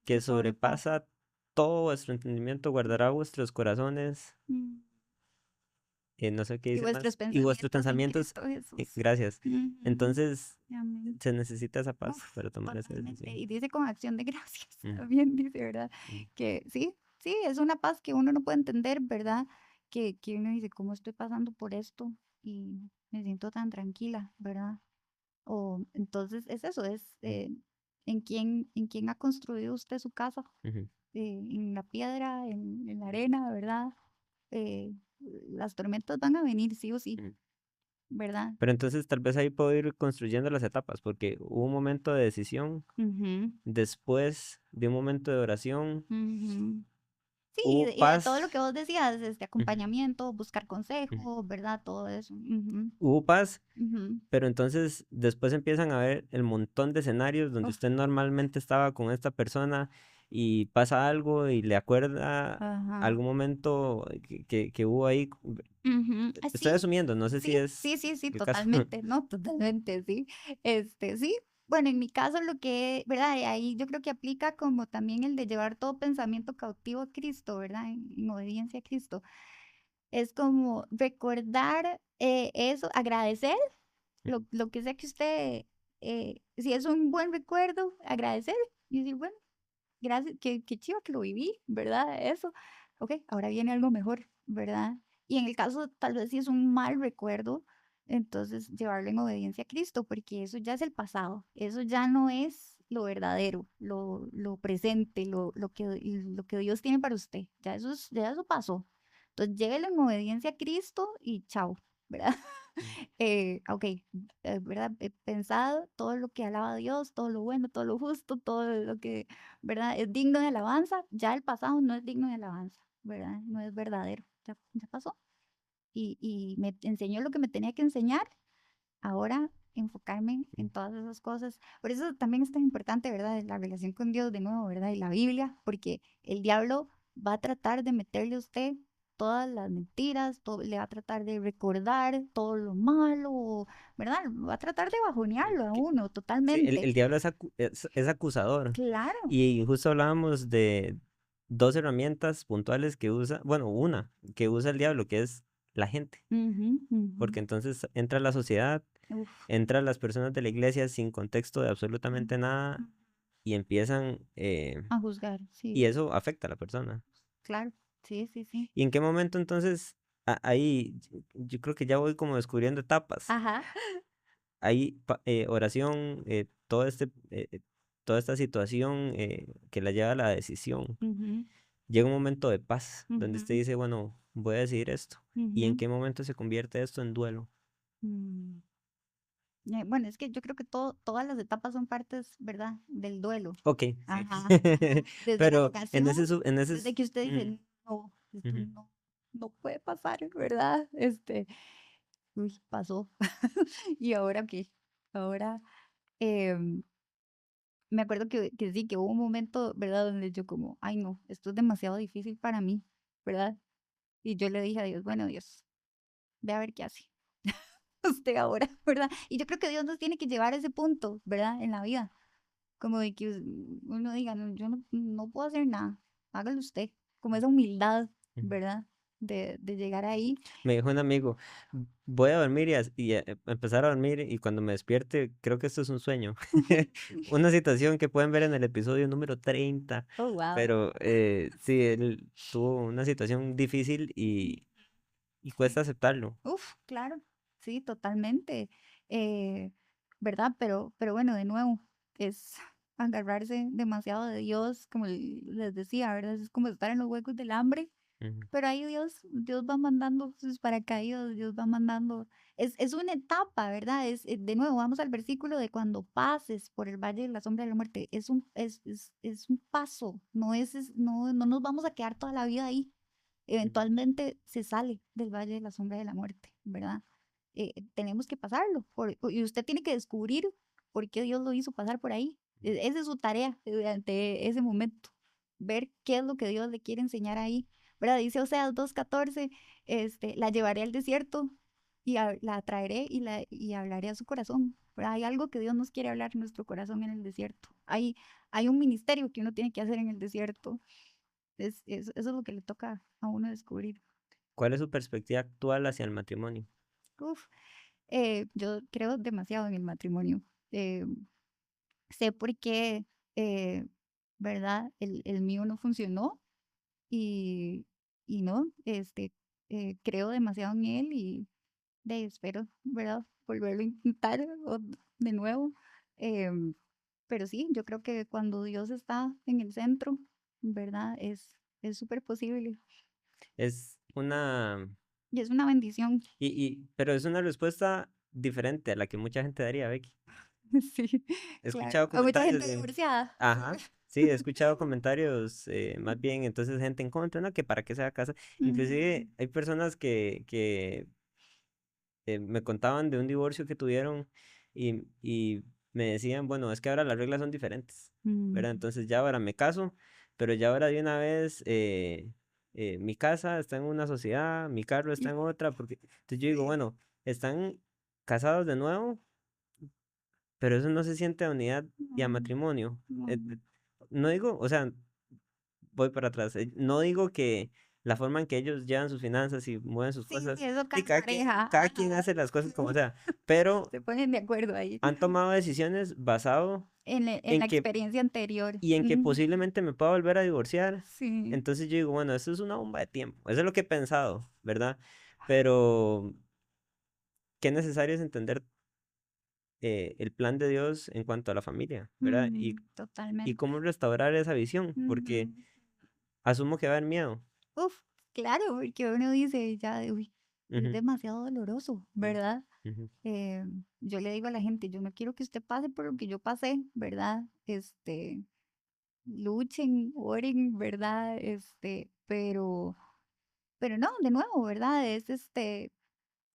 S2: que
S1: que
S2: sobrepasa.
S1: sobrepasa todo vuestro entendimiento, guardará vuestros corazones,
S2: Mm.
S1: no sé qué
S2: Y
S1: dice
S2: vuestros
S1: más, y vuestros
S2: pensamientos en
S1: pensamientos,
S2: Cristo Jesús.
S1: gracias.
S2: Ujú.
S1: Entonces,
S2: Amén.
S1: se necesita esa paz
S2: Uf,
S1: para tomar esa
S2: totalmente.
S1: decisión.
S2: Y dice con acción de gracias,
S1: Ujú,
S2: también dice, ¿verdad?
S1: ujú,
S2: Que sí, sí, es una paz que uno no puede entender, ¿verdad? Que uno dice, ¿cómo estoy pasando por esto? Y me siento tan tranquila, ¿verdad? O entonces es eso, es en quién ha construido usted su casa,
S1: ujú,
S2: en la piedra, en la arena, ¿verdad? Eh, las tormentas van a venir, sí o sí,
S1: ujú.
S2: ¿verdad?
S1: Pero entonces tal vez ahí puedo ir construyendo las etapas, porque hubo un momento de decisión,
S2: Ujú,
S1: después de un momento de oración,
S2: ujú. Sí,
S1: hubo
S2: y de todo
S1: paz,
S2: lo que vos decías, este
S1: ujú,
S2: acompañamiento, buscar
S1: ujú,
S2: consejo, ¿verdad? Todo eso. Ujú,
S1: hubo paz,
S2: ujú.
S1: pero entonces después empiezan a ver el montón de escenarios donde
S2: Uf,
S1: usted normalmente estaba con esta persona y pasa algo y le acuerda
S2: ajá.
S1: algún momento que hubo ahí.
S2: Ujú.
S1: Estoy
S2: Sí,
S1: asumiendo, no sé si
S2: sí,
S1: es
S2: sí, sí, sí,
S1: el caso.
S2: totalmente, ¿no? Totalmente, sí. Sí. Bueno, en mi caso lo que, ¿verdad? Y ahí yo creo que aplica como también el de llevar todo pensamiento cautivo a Cristo, ¿verdad? En obediencia a Cristo. Es como recordar eso, agradecer lo que sea que usted, si es un buen recuerdo, agradecer y decir, bueno, gracias, qué chido que lo viví, ¿verdad? Eso. Ok, ahora viene algo mejor, ¿verdad? Y en el caso, tal vez si es un mal recuerdo, entonces llevarlo en obediencia a Cristo, porque eso ya es el pasado, eso ya no es lo verdadero, lo presente, lo que Dios tiene para usted, ya eso pasó. Entonces, llévelo en obediencia a Cristo y chao, ¿verdad? Ok, ¿verdad? He pensado todo lo que alaba a Dios, todo lo bueno, todo lo justo, todo lo que, ¿verdad? Es digno de alabanza. Ya el pasado no es digno de alabanza, ¿verdad? No es verdadero. Ya pasó. Y me enseñó lo que me tenía que enseñar. Ahora enfocarme en todas esas cosas. Por eso también es tan importante, ¿verdad? La relación con Dios de nuevo, ¿verdad? Y la Biblia, porque el diablo va a tratar de meterle a usted todas las mentiras, le va a tratar de recordar todo lo malo, ¿verdad? Va a tratar de
S1: Sí,
S2: bajonearlo a uno
S1: sí,
S2: totalmente.
S1: el diablo es acusador.
S2: Claro.
S1: Y justo hablábamos de dos herramientas puntuales que usa, bueno, una que usa el diablo, que es la gente.
S2: Ujú, ujú.
S1: Porque entonces entra la sociedad,
S2: Uf.
S1: entra las personas de la iglesia sin contexto de absolutamente nada
S2: Ujú.
S1: y empiezan,
S2: A juzgar,
S1: y
S2: sí,
S1: eso afecta a la persona.
S2: claro. Sí, sí, sí.
S1: ¿Y en qué momento entonces, ahí, yo creo que ya voy como descubriendo etapas?
S2: Ajá.
S1: Ahí, oración, toda esta situación que la lleva a la decisión.
S2: Ujú,
S1: Llega un momento de paz donde usted
S2: ujú,
S1: dice, bueno, voy a decidir esto. ¿Y en
S2: ujú.
S1: qué momento se convierte esto en duelo?
S2: Mm. Bueno, es que yo creo que todas las etapas son partes, ¿verdad? Del duelo.
S1: Ok, sí.
S2: Ajá, ajá. Desde la
S1: Pero en
S2: negación,
S1: ese,
S2: desde que usted
S1: mm,
S2: dice, no, esto
S1: ujú,
S2: no puede pasar, ¿verdad? Uy, pasó. ¿Y ahora qué? Ahora, em, me acuerdo que sí, que hubo un momento, ¿verdad? Donde yo como, ay, no, esto es demasiado difícil para mí, ¿verdad? Y yo le dije a Dios, bueno, Dios, ve a ver qué hace usted ahora, ¿verdad? Y yo creo que Dios nos tiene que llevar a ese punto, ¿verdad? En la vida. Como de que uno diga, no, yo no puedo hacer nada, hágalo usted. Como esa humildad,
S1: ujú.
S2: ¿verdad? De llegar ahí.
S1: Me dijo un amigo, voy a dormir empezar a dormir y cuando me despierte, creo que esto es un sueño. Una situación que pueden ver en el episodio número 30,
S2: Oh, wow.
S1: pero sí, él tuvo una situación difícil y
S2: Sí.
S1: cuesta aceptarlo.
S2: Uf, claro, sí, totalmente. ¿Verdad? Pero bueno, de nuevo, es agarrarse demasiado de Dios, como les decía, ¿verdad? Es como estar en los huecos del hambre. Pero ahí Dios va mandando sus paracaídas, Dios va mandando, es una etapa, ¿verdad? De nuevo, vamos al versículo de cuando pases por el valle de la sombra de la muerte, es un paso, no nos vamos a quedar toda la vida ahí, eventualmente se sale del valle de la sombra de la muerte, ¿verdad? Tenemos que pasarlo, y usted tiene que descubrir por qué Dios lo hizo pasar por ahí. Esa es su tarea durante ese momento, ver qué es lo que Dios le quiere enseñar ahí, ¿verdad? Dice Oseas 2:14, la llevaré al desierto y la traeré y hablaré a su corazón, ¿verdad? Hay algo que Dios nos quiere hablar en nuestro corazón en el desierto. Hay un ministerio que uno tiene que hacer en el desierto. Eso es lo que le toca a uno descubrir.
S1: ¿Cuál es su perspectiva actual hacia el matrimonio?
S2: Uf, yo creo demasiado en el matrimonio. Sé por qué, ¿verdad? El mío no funcionó y, y no, creo demasiado en él y espero, ¿verdad? Volverlo a intentar de nuevo. Em, pero sí, yo creo que cuando Dios está en el centro, ¿verdad? Es súper posible
S1: Es una...
S2: y es una bendición.
S1: Pero es una respuesta diferente a la que mucha gente daría, Becky.
S2: Sí,
S1: He
S2: claro.
S1: escuchado
S2: Hay mucha
S1: comentarios
S2: gente
S1: de...
S2: divorciada.
S1: Ajá, sí, he escuchado comentarios más bien, entonces gente en contra, ¿no? Que para qué se va a casa. Inclusive hay personas que me contaban de un divorcio que tuvieron y me decían, bueno, es que ahora las reglas son diferentes, ¿verdad?
S2: Mm,
S1: Entonces ya ahora me caso, pero ya ahora de una vez mi casa está en una sociedad, mi carro está en otra, porque entonces yo digo,
S2: sí.
S1: bueno, están casados de nuevo, pero eso no se siente a unidad y a
S2: No,
S1: matrimonio.
S2: no.
S1: No digo, o sea, voy para atrás. No digo que la forma en que ellos llevan sus finanzas y mueven sus
S2: Sí,
S1: cosas,
S2: eso
S1: y
S2: cada pareja.
S1: cada quien
S2: Ajá.
S1: hace las cosas como sea, pero
S2: Se ponen de acuerdo ahí.
S1: han tomado decisiones basado
S2: En
S1: en
S2: la
S1: que,
S2: experiencia anterior.
S1: y en que
S2: Ujú.
S1: posiblemente me pueda volver a divorciar.
S2: Sí.
S1: Entonces yo digo, bueno, esto es una bomba de tiempo. Eso es lo que he pensado, ¿verdad? Pero qué necesario es entender el plan de Dios en cuanto a la familia, ¿verdad? Y
S2: Totalmente.
S1: cómo restaurar esa visión, porque
S2: Ujú.
S1: asumo que va a haber miedo.
S2: Uf, claro, porque uno dice ya, uy, es
S1: Ujú,
S2: demasiado doloroso,
S1: ujú,
S2: ¿verdad?
S1: ujú.
S2: Yo le digo a la gente, yo no quiero que usted pase por lo que yo pasé, ¿verdad? Luchen, oren, ¿verdad? Pero no, de nuevo, ¿verdad? Es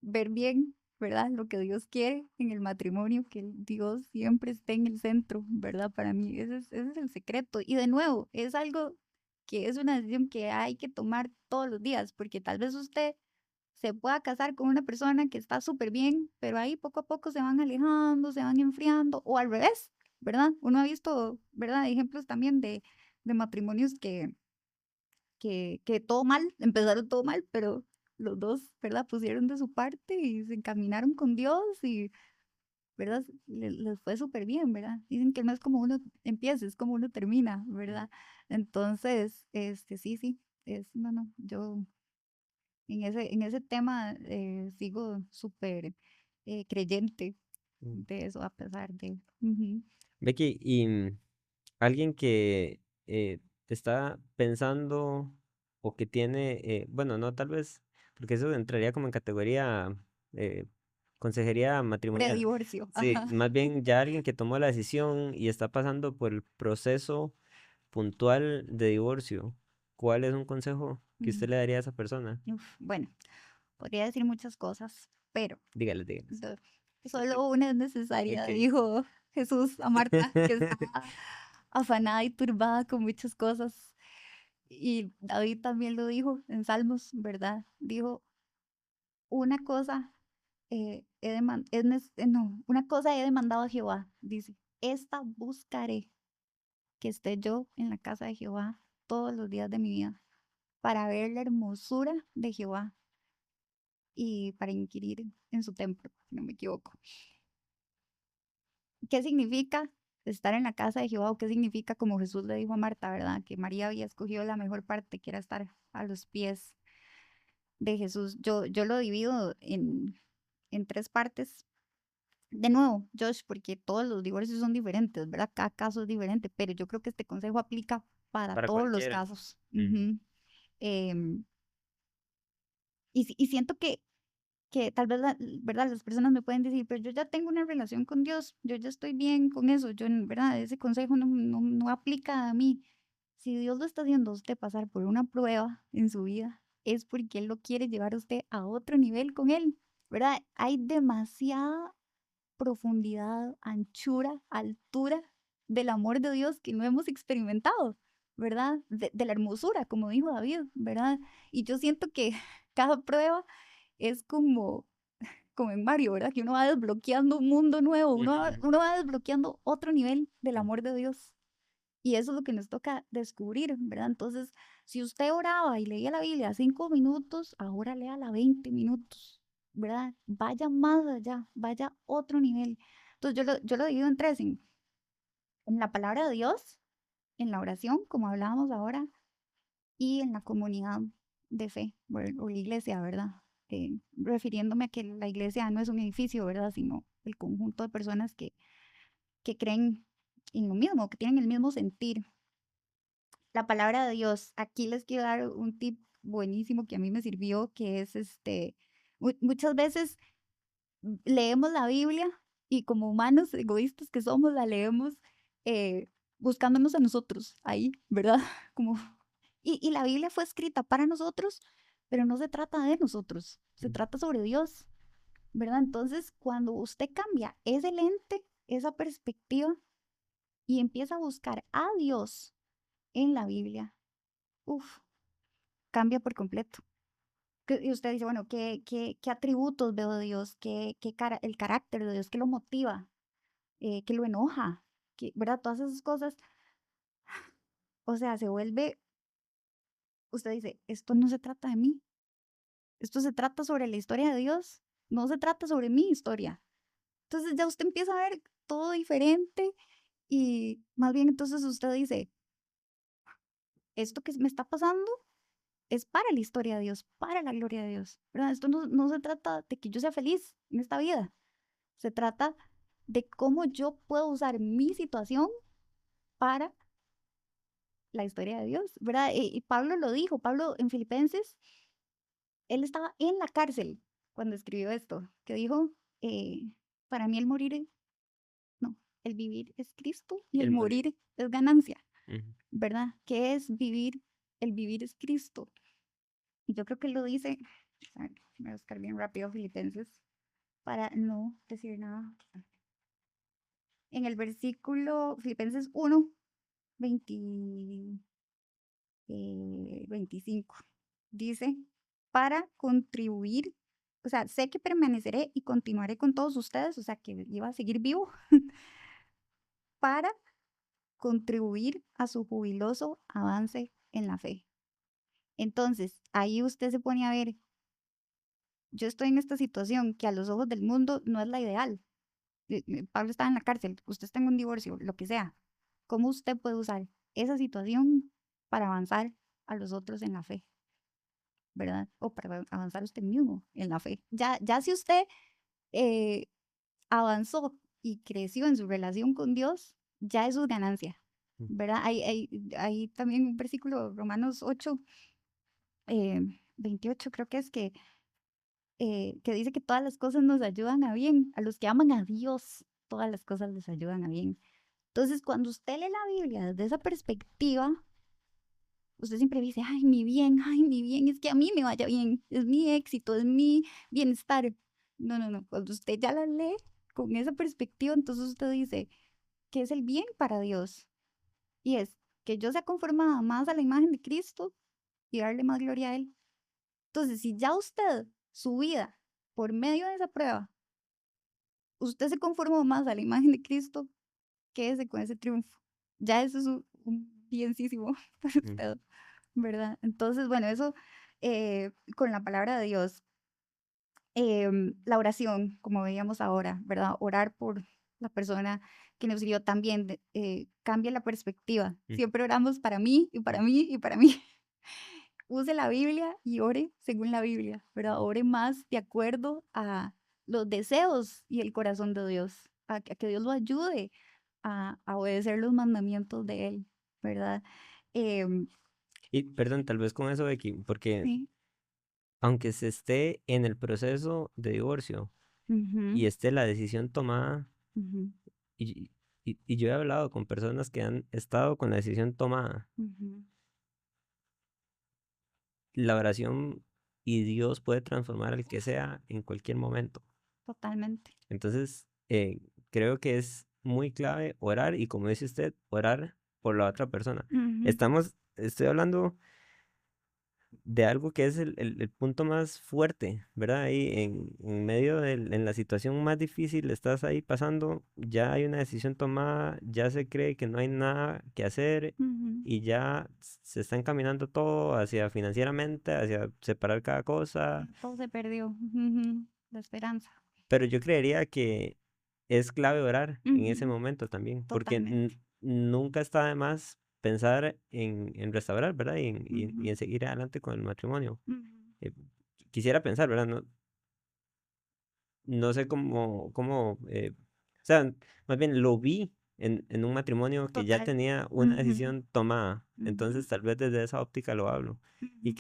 S2: ver bien, ¿verdad? Lo que Dios quiere en el matrimonio, que Dios siempre esté en el centro, ¿verdad? Para mí, ese es el secreto. Y de nuevo, es algo que es una decisión que hay que tomar todos los días, porque tal vez usted se pueda casar con una persona que está súper bien, pero ahí poco a poco se van alejando, se van enfriando, o al revés, ¿verdad? Uno ha visto, ¿verdad? Ejemplos también de matrimonios que todo mal, empezaron todo mal, pero los dos, ¿verdad? Pusieron de su parte y se encaminaron con Dios y, ¿verdad? Les fue súper bien, ¿verdad? Dicen que no es como uno empieza, es como uno termina, ¿verdad? Entonces, sí, sí, no, no, yo en ese tema sigo súper creyente
S1: Mm.
S2: de eso, a pesar de... Ujú.
S1: Becky, y alguien que está pensando o que tiene, bueno, no tal vez, porque eso entraría como en categoría eh, consejería matrimonial.
S2: Predivorcio,
S1: Sí,
S2: ajá.
S1: más bien ya alguien que tomó la decisión y está pasando por el proceso puntual de divorcio. ¿Cuál es un consejo que usted
S2: Mm,
S1: le daría a esa persona?
S2: bueno, podría decir muchas cosas, pero
S1: Dígale, dígale.
S2: do- solo una es necesaria,
S1: Ok.
S2: dijo Jesús a Marta, que estaba afanada y turbada con muchas cosas. Y David también lo dijo en Salmos, ¿verdad? Dijo, una cosa, no, una cosa he demandado a Jehová, dice, esta buscaré, que esté yo en la casa de Jehová todos los días de mi vida, para ver la hermosura de Jehová y para inquirir en su templo, si no me equivoco. ¿Qué significa estar en la casa de Jehová o qué significa, como Jesús le dijo a Marta, ¿verdad? Que María había escogido la mejor parte, que era estar a los pies de Jesús. Yo lo divido en tres partes. De nuevo, Josh, porque todos los divorcios son diferentes, ¿verdad? Cada caso es diferente, pero yo creo que este consejo aplica para
S1: Para
S2: todos los
S1: cualquiera.
S2: casos. Em, y siento que tal vez, ¿verdad? Las personas me pueden decir, pero yo ya tengo una relación con Dios, yo ya estoy bien con eso, yo, ¿verdad? Ese consejo no aplica a mí. Si Dios lo está haciendo a usted pasar por una prueba en su vida, es porque Él lo quiere llevar a usted a otro nivel con Él, ¿verdad? Hay demasiada profundidad, anchura, altura del amor de Dios que no hemos experimentado, ¿verdad? De la hermosura, como dijo David, ¿verdad? Y yo siento que cada prueba es como en Mario, ¿verdad? Que uno va desbloqueando un mundo nuevo, uno va desbloqueando otro nivel del amor de Dios. Y eso es lo que nos toca descubrir, ¿verdad? Entonces, si usted oraba y leía la Biblia 5 minutos, ahora léala 20 minutos, ¿verdad? Vaya más allá, vaya a otro nivel. Entonces, yo lo divido en tres, en la palabra de Dios, en la oración, como hablábamos ahora, y en la comunidad de fe, o la iglesia, ¿verdad? Refiriéndome a que la iglesia no es un edificio, ¿verdad? Sino el conjunto de personas que creen en lo mismo, que tienen el mismo sentir. La palabra de Dios, aquí les quiero dar un tip buenísimo que a mí me sirvió, que es muchas veces leemos la Biblia y como humanos egoístas que somos, la leemos buscándonos a nosotros ahí, ¿verdad? Como, y la Biblia fue escrita para nosotros, pero no se trata de nosotros, se trata sobre Dios, ¿verdad? Entonces, cuando usted cambia ese lente, esa perspectiva y empieza a buscar a Dios en la Biblia, uff, cambia por completo. Y usted dice, bueno, ¿qué atributos veo de Dios? El carácter de Dios? ¿Qué lo motiva? ¿Qué lo enoja? ¿Verdad? Todas esas cosas. O sea, se vuelve, usted dice, esto no se trata de mí. Esto se trata sobre la historia de Dios. No se trata sobre mi historia. Entonces ya usted empieza a ver todo diferente y más bien entonces usted dice, esto que me está pasando es para la historia de Dios, para la gloria de Dios, ¿verdad? Esto no se trata de que yo sea feliz en esta vida, se trata de cómo yo puedo usar mi situación para la historia de Dios, ¿verdad? Y Pablo lo dijo, Pablo en Filipenses, él estaba en la cárcel cuando escribió esto, que dijo, eh, para mí el morir, no, el vivir es Cristo y el morir es ganancia, ¿verdad? ¿Qué es vivir? El vivir es Cristo. Y yo creo que él lo dice, a ver, voy a buscar bien rápido Filipenses para no decir nada. En el versículo Filipenses 1, 20, 25, dice, para contribuir, o sea, sé que permaneceré y continuaré con todos ustedes, o sea, que iba a seguir vivo, para contribuir a su jubiloso avance en la fe. Entonces, ahí usted se pone a ver, yo estoy en esta situación que a los ojos del mundo no es la ideal. Pablo está en la cárcel, usted está en un divorcio, lo que sea. ¿Cómo usted puede usar esa situación para avanzar a los otros en la fe? ¿Verdad? O para avanzar usted mismo en la fe. Ya si usted eh, avanzó y creció en su relación con Dios, ya eso es ganancia, ¿verdad? Hay también un versículo, Romanos 8, 28, creo que es que dice que todas las cosas nos ayudan a bien. A los que aman a Dios, todas las cosas les ayudan a bien. Entonces, cuando usted lee la Biblia desde esa perspectiva, usted siempre dice, ay, mi bien, es que a mí me vaya bien, es mi éxito, es mi bienestar. No, cuando usted ya la lee con esa perspectiva, entonces usted dice, ¿qué es el bien para Dios? Y es que yo sea conformada más a la imagen de Cristo y darle más gloria a Él. Entonces, si ya usted, su vida, por medio de esa prueba, usted se conformó más a la imagen de Cristo, quédese con ese triunfo. Ya eso es un bienísimo para usted, ¿verdad? Entonces, bueno, eso con la palabra de Dios. La oración, como veíamos ahora, ¿verdad? Orar por la persona que nos dio también cambia la perspectiva. Siempre oramos para mí y para mí y para mí. Use la Biblia y ore según la Biblia, ¿verdad? Ore más de acuerdo a los deseos y el corazón de Dios, a que Dios lo ayude a obedecer los mandamientos de Él, ¿verdad? Em,
S1: Y perdón, tal vez con eso, Becky, porque
S2: sí.
S1: aunque se esté en el proceso de divorcio
S2: Ujú,
S1: y esté la decisión tomada,
S2: ujú,
S1: y, y yo he hablado con personas que han estado con la decisión tomada,
S2: ujú.
S1: la oración y Dios puede transformar al que sea en cualquier momento.
S2: Totalmente.
S1: Entonces, creo que es muy clave orar y como dice usted, orar por la otra persona.
S2: Ujú,
S1: Estoy hablando de algo que es el punto más fuerte, ¿verdad? Ahí en medio en la situación más difícil estás ahí pasando, ya hay una decisión tomada, ya se cree que no hay nada que hacer
S2: ujú.
S1: y ya se está encaminando todo hacia financieramente, hacia separar cada cosa,
S2: Todo se perdió. Ujú, la esperanza.
S1: pero yo creería que es clave orar en ese
S2: Ujú,
S1: momento también, porque
S2: totalmente.
S1: nunca está de más pensar en restaurar, ¿verdad? Y
S2: Ujú,
S1: en seguir adelante con el matrimonio.
S2: ujú.
S1: eh, Quisiera pensar, ¿verdad? No, no sé o sea, más bien lo vi en un matrimonio que ya
S2: Total.
S1: tenía una
S2: Ujú,
S1: decisión tomada,
S2: ujú,
S1: entonces tal vez desde esa óptica lo hablo. Y
S2: ujú.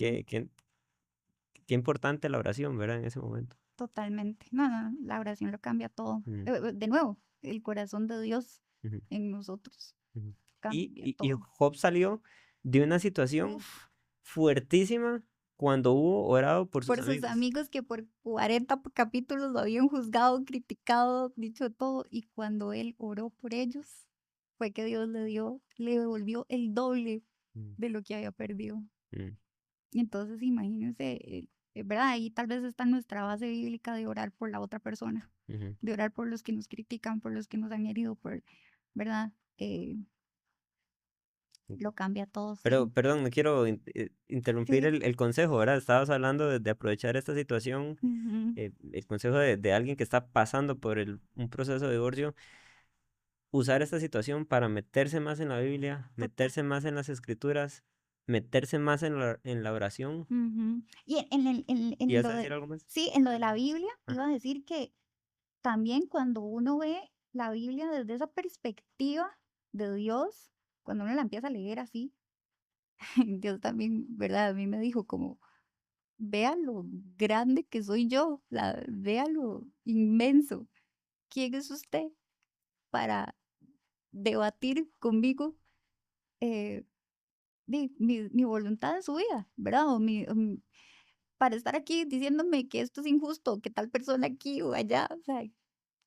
S1: qué importante la oración, ¿verdad? En ese momento.
S2: Totalmente. No, no, no, la oración lo cambia todo.
S1: Mm,
S2: De nuevo, el corazón de Dios
S1: ujú,
S2: en nosotros
S1: ujú.
S2: cambia
S1: Y
S2: todo.
S1: Job salió de una situación
S2: Uf,
S1: fuertísima cuando hubo orado por sus
S2: por sus
S1: amigos.
S2: amigos que por 40 capítulos lo habían juzgado, criticado, dicho todo, y cuando él oró por ellos, fue que Dios le devolvió el doble
S1: Mm,
S2: de lo que había perdido.
S1: mm,
S2: Entonces, imagínense, ¿verdad? Ahí tal vez está nuestra base bíblica de orar por la otra persona,
S1: ujú.
S2: de orar por los que nos critican, por los que nos han herido, ¿verdad? Lo cambia todo,
S1: Pero,
S2: sí.
S1: perdón, no quiero interrumpir
S2: Sí.
S1: el consejo, ¿verdad? Estabas hablando de aprovechar esta situación,
S2: Ujú.
S1: el consejo de alguien que está pasando por un proceso de divorcio, usar esta situación para meterse más en la Biblia,
S2: Total.
S1: meterse más en las escrituras, meterse más en la oración.
S2: Ujú. Y
S1: ¿Y
S2: en
S1: vas
S2: lo
S1: a decir
S2: de,
S1: algo más?
S2: sí, en lo de la Biblia,
S1: Ah,
S2: iba a decir que también cuando uno ve la Biblia desde esa perspectiva de Dios, cuando uno la empieza a leer así, Dios también, ¿verdad? A mí me dijo como, vea lo grande que soy yo, vea lo inmenso. ¿Quién es usted para debatir conmigo eh, mi voluntad en su vida, ¿verdad? Para estar aquí diciéndome que esto es injusto, que tal persona aquí o allá, o sea,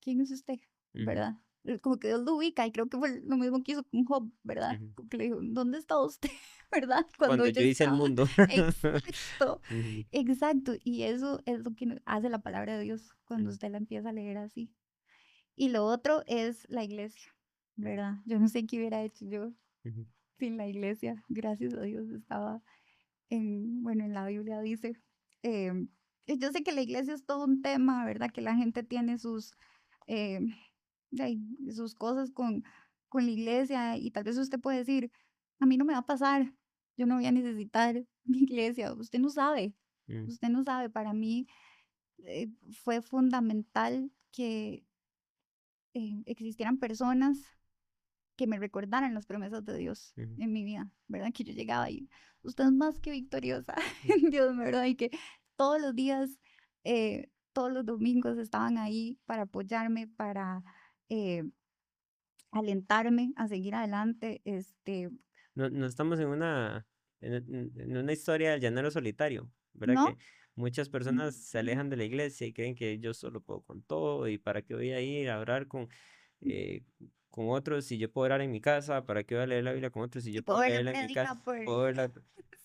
S2: ¿quién es usted?
S1: ujú,
S2: ¿Verdad? Como que Dios lo ubica y creo que fue lo mismo que hizo con Job, ¿verdad?
S1: ujú.
S2: Como que le dijo, ¿dónde está usted? ¿Verdad? Cuando
S1: Cuando
S2: yo
S1: yo hice el
S2: estaba.
S1: mundo.
S2: Exacto,
S1: Ujú,
S2: exacto. Y eso es lo que hace la palabra de Dios cuando
S1: ujú,
S2: usted la empieza a leer así. Y lo otro es la iglesia, ¿verdad? Yo no sé qué hubiera hecho yo
S1: ujú,
S2: sin la iglesia. Gracias a Dios estaba bueno, en la Biblia dice, yo sé que la iglesia es todo un tema, ¿verdad? Que la gente tiene eh, sus cosas con la iglesia y tal vez usted puede decir, a mí no me va a pasar, yo no voy a necesitar mi iglesia,
S1: ujú,
S2: usted no sabe, para mí fue fundamental que existieran personas que me recordaran las promesas de Dios
S1: ujú,
S2: en mi vida, ¿verdad? Que yo llegaba y usted es más que victoriosa
S1: ujú.
S2: en Dios, ¿verdad? Y que todos los días, todos los domingos estaban ahí para apoyarme, para eh, alentarme a seguir adelante,
S1: No, no estamos en una historia del llanero solitario, ¿verdad?
S2: ¿no?
S1: Que muchas personas se
S2: Ujú,
S1: alejan de la iglesia y creen que yo solo puedo con todo y para qué voy a ir a orar eh, con otros si yo puedo orar en mi casa, para qué voy a leer la Biblia con otros si
S2: y
S1: yo
S2: puedo
S1: puedo
S2: ver la
S1: leerla en mi casa.
S2: prédica por.
S1: Puedo verla-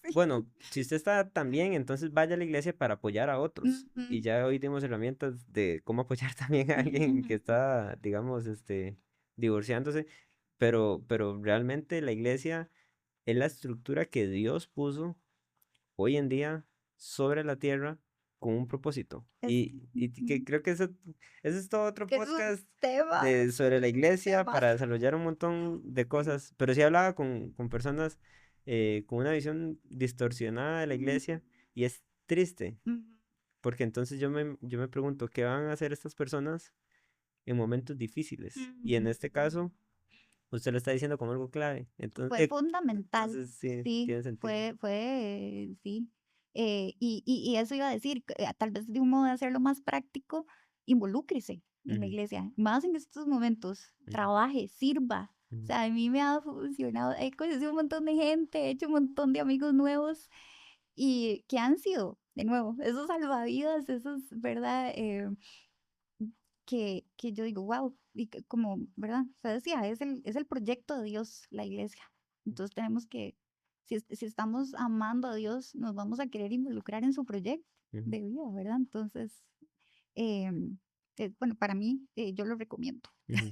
S2: Sí.
S1: Bueno, si usted está tan bien, entonces vaya a la iglesia para apoyar a otros.
S2: Ujú,
S1: Y ya hoy dimos herramientas de cómo apoyar también a alguien que
S2: ujú.
S1: está, digamos, divorciándose, pero realmente la iglesia es la estructura que Dios puso hoy en día sobre la tierra con un propósito.
S2: Es,
S1: Y que
S2: ujú,
S1: creo que eso es todo otro
S2: que es un
S1: podcast
S2: tema,
S1: sobre la iglesia
S2: temas.
S1: para desarrollar un montón de
S2: Sí.
S1: cosas. Pero sí hablaba con personas con una visión distorsionada de la
S2: Ujú,
S1: iglesia y es triste
S2: ujú.
S1: porque entonces yo me pregunto, ¿qué van a hacer estas personas en momentos difíciles? Y en este caso, usted lo está diciendo como algo clave.
S2: Fue fundamental,
S1: Entonces sí,
S2: sí,
S1: tiene sentido.
S2: sí. Y eso iba a decir, tal vez de un modo de hacerlo más práctico, involúcrese en la iglesia, más en estos momentos, trabaje, sirva. O sea, a mí me ha funcionado, he conocido un montón de gente, he hecho un montón de amigos nuevos y que han sido, de nuevo, esos salvavidas, esos, ¿verdad? Que yo digo, wow, y como, ¿verdad? Se decía, es el proyecto de Dios, la iglesia. Entonces tenemos que, si estamos amando a Dios, nos vamos a querer involucrar en su proyecto de vida, ¿verdad? Entonces, bueno, para mí, yo lo recomiendo.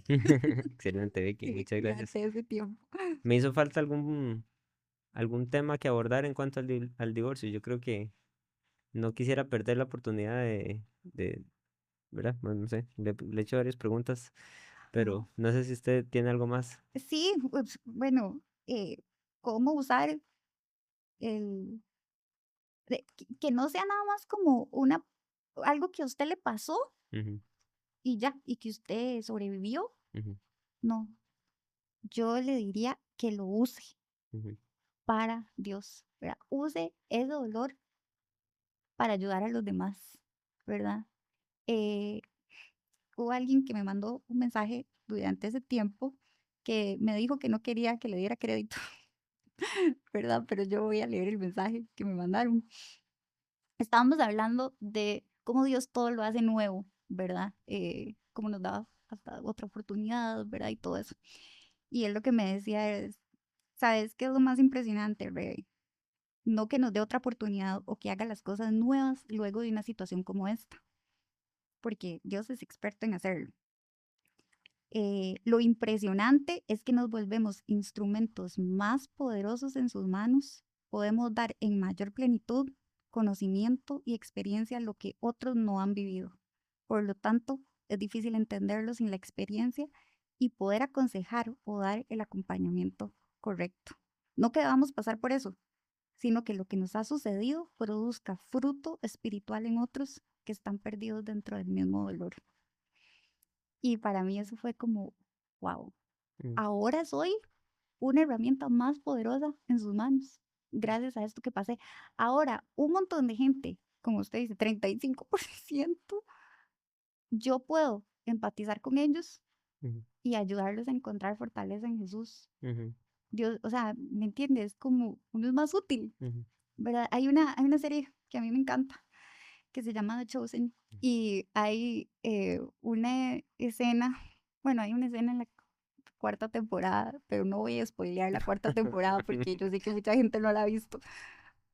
S1: Excelente, Vicky,
S2: Sí,
S1: muchas
S2: ya
S1: gracias.
S2: hace ese tiempo.
S1: Me hizo falta algún tema que abordar en cuanto al divorcio. Yo creo que no quisiera perder la oportunidad de ¿verdad? Bueno, no sé, le he hecho varias preguntas,
S2: Ajá.
S1: pero no sé si usted tiene algo más.
S2: Sí, pues, bueno, cómo usar el, que no sea nada más como algo que a usted le pasó
S1: Ujú,
S2: y ya, y que usted sobrevivió.
S1: ujú,
S2: No, yo le diría que lo use
S1: ujú,
S2: para Dios, ¿verdad? Use ese dolor para ayudar a los demás, ¿verdad? Eh, Hubo alguien que me mandó un mensaje durante ese tiempo que me dijo que no quería que le diera crédito, ¿verdad? Pero yo voy a leer el mensaje que me mandaron. Estábamos hablando de cómo Dios todo lo hace nuevo, ¿verdad? Cómo nos da hasta otra oportunidad, ¿verdad? Y todo eso. Y él lo que me decía es, ¿sabes qué es lo más impresionante, Rey? No que nos dé otra oportunidad o que haga las cosas nuevas luego de una situación como esta, porque Dios es experto en hacerlo. Lo impresionante es que nos volvemos instrumentos más poderosos en sus manos, podemos dar en mayor plenitud conocimiento y experiencia lo que otros no han vivido. Por lo tanto, es difícil entenderlo sin la experiencia y poder aconsejar o dar el acompañamiento correcto. No que debamos pasar por eso, sino que lo que nos ha sucedido produzca fruto espiritual en otros que están perdidos dentro del mismo dolor. Y para mí eso fue como, wow,
S1: mm,
S2: ahora soy una herramienta más poderosa en sus manos, gracias a esto que pasé. Ahora, un montón de gente, como usted dice, 35%, yo puedo empatizar con ellos
S1: ujú,
S2: y ayudarlos a encontrar fortaleza en Jesús.
S1: ujú,
S2: Dios, o sea, ¿me entiendes? Como uno es más útil,
S1: ujú,
S2: ¿verdad? Hay una serie que a mí me encanta, que se llama The Chosen, y hay una escena, bueno, hay una escena en la cuarta temporada, pero no voy a spoilear la cuarta temporada porque yo sé que mucha gente no la ha visto,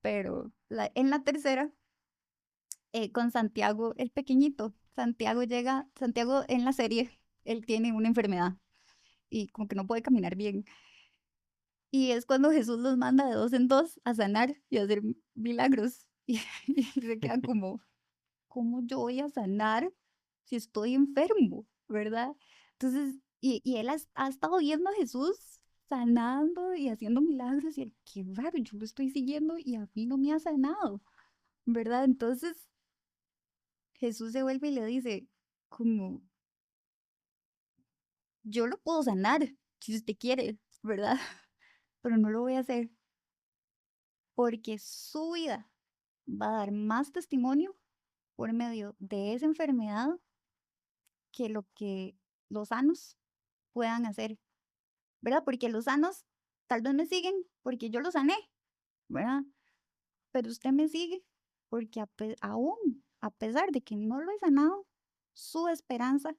S2: pero en la tercera, con Santiago, el pequeñito, Santiago en la serie, él tiene una enfermedad y como que no puede caminar bien. Y es cuando Jesús los manda de dos en dos a sanar y a hacer milagros. Y se quedan como, ¿cómo yo voy a sanar si estoy enfermo? ¿Verdad? Entonces, y él ha estado viendo a Jesús sanando y haciendo milagros y él, qué raro, yo lo estoy siguiendo y a mí no me ha sanado, ¿verdad? Entonces Jesús se vuelve y le dice, como, yo lo puedo sanar si usted quiere, ¿verdad? Pero no lo voy a hacer porque su vida va a dar más testimonio por medio de esa enfermedad que lo que los sanos puedan hacer, ¿verdad? Porque los sanos tal vez me siguen porque yo los sané, ¿verdad? Pero usted me sigue porque aún, a pesar de que no lo he sanado, su esperanza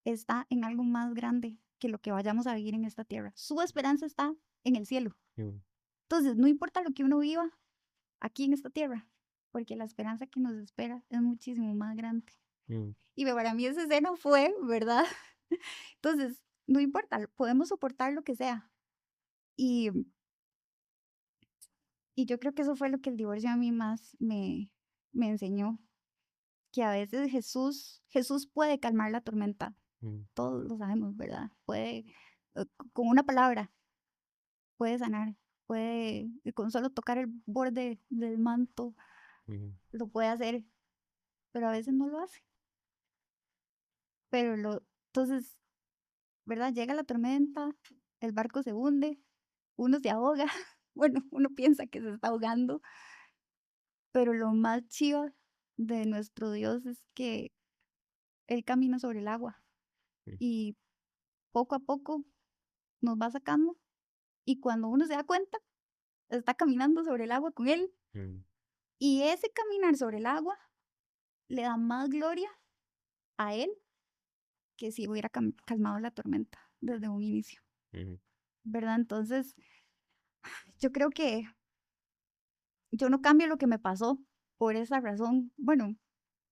S2: está en algo más grande que lo que vayamos a vivir en esta tierra. Su esperanza está en el cielo.
S1: mm,
S2: Entonces, no importa lo que uno viva aquí en esta tierra, porque la esperanza que nos espera es muchísimo más grande.
S1: mm,
S2: Y para mí esa escena fue, ¿verdad? Entonces, no importa, podemos soportar lo que sea. Y, y yo creo que eso fue lo que el divorcio a mí más me enseñó, que a veces Jesús puede calmar la tormenta,
S1: mm,
S2: todos lo sabemos, ¿verdad? Puede, con una palabra, puede sanar, puede, con solo tocar el borde del manto,
S1: mm,
S2: lo puede hacer. pero a veces no lo hace. Entonces, ¿verdad? Llega la tormenta, el barco se hunde, uno se ahoga, bueno, uno piensa que se está ahogando, pero lo más chido de nuestro Dios es que Él camina sobre el agua
S1: Mm,
S2: y poco a poco nos va sacando y cuando uno se da cuenta, está caminando sobre el agua con Él
S1: mm,
S2: y ese caminar sobre el agua le da más gloria a Él que si hubiera calmado la tormenta desde un inicio,
S1: mm,
S2: ¿verdad? Entonces, yo creo que yo no cambio lo que me pasó por esa razón. Bueno,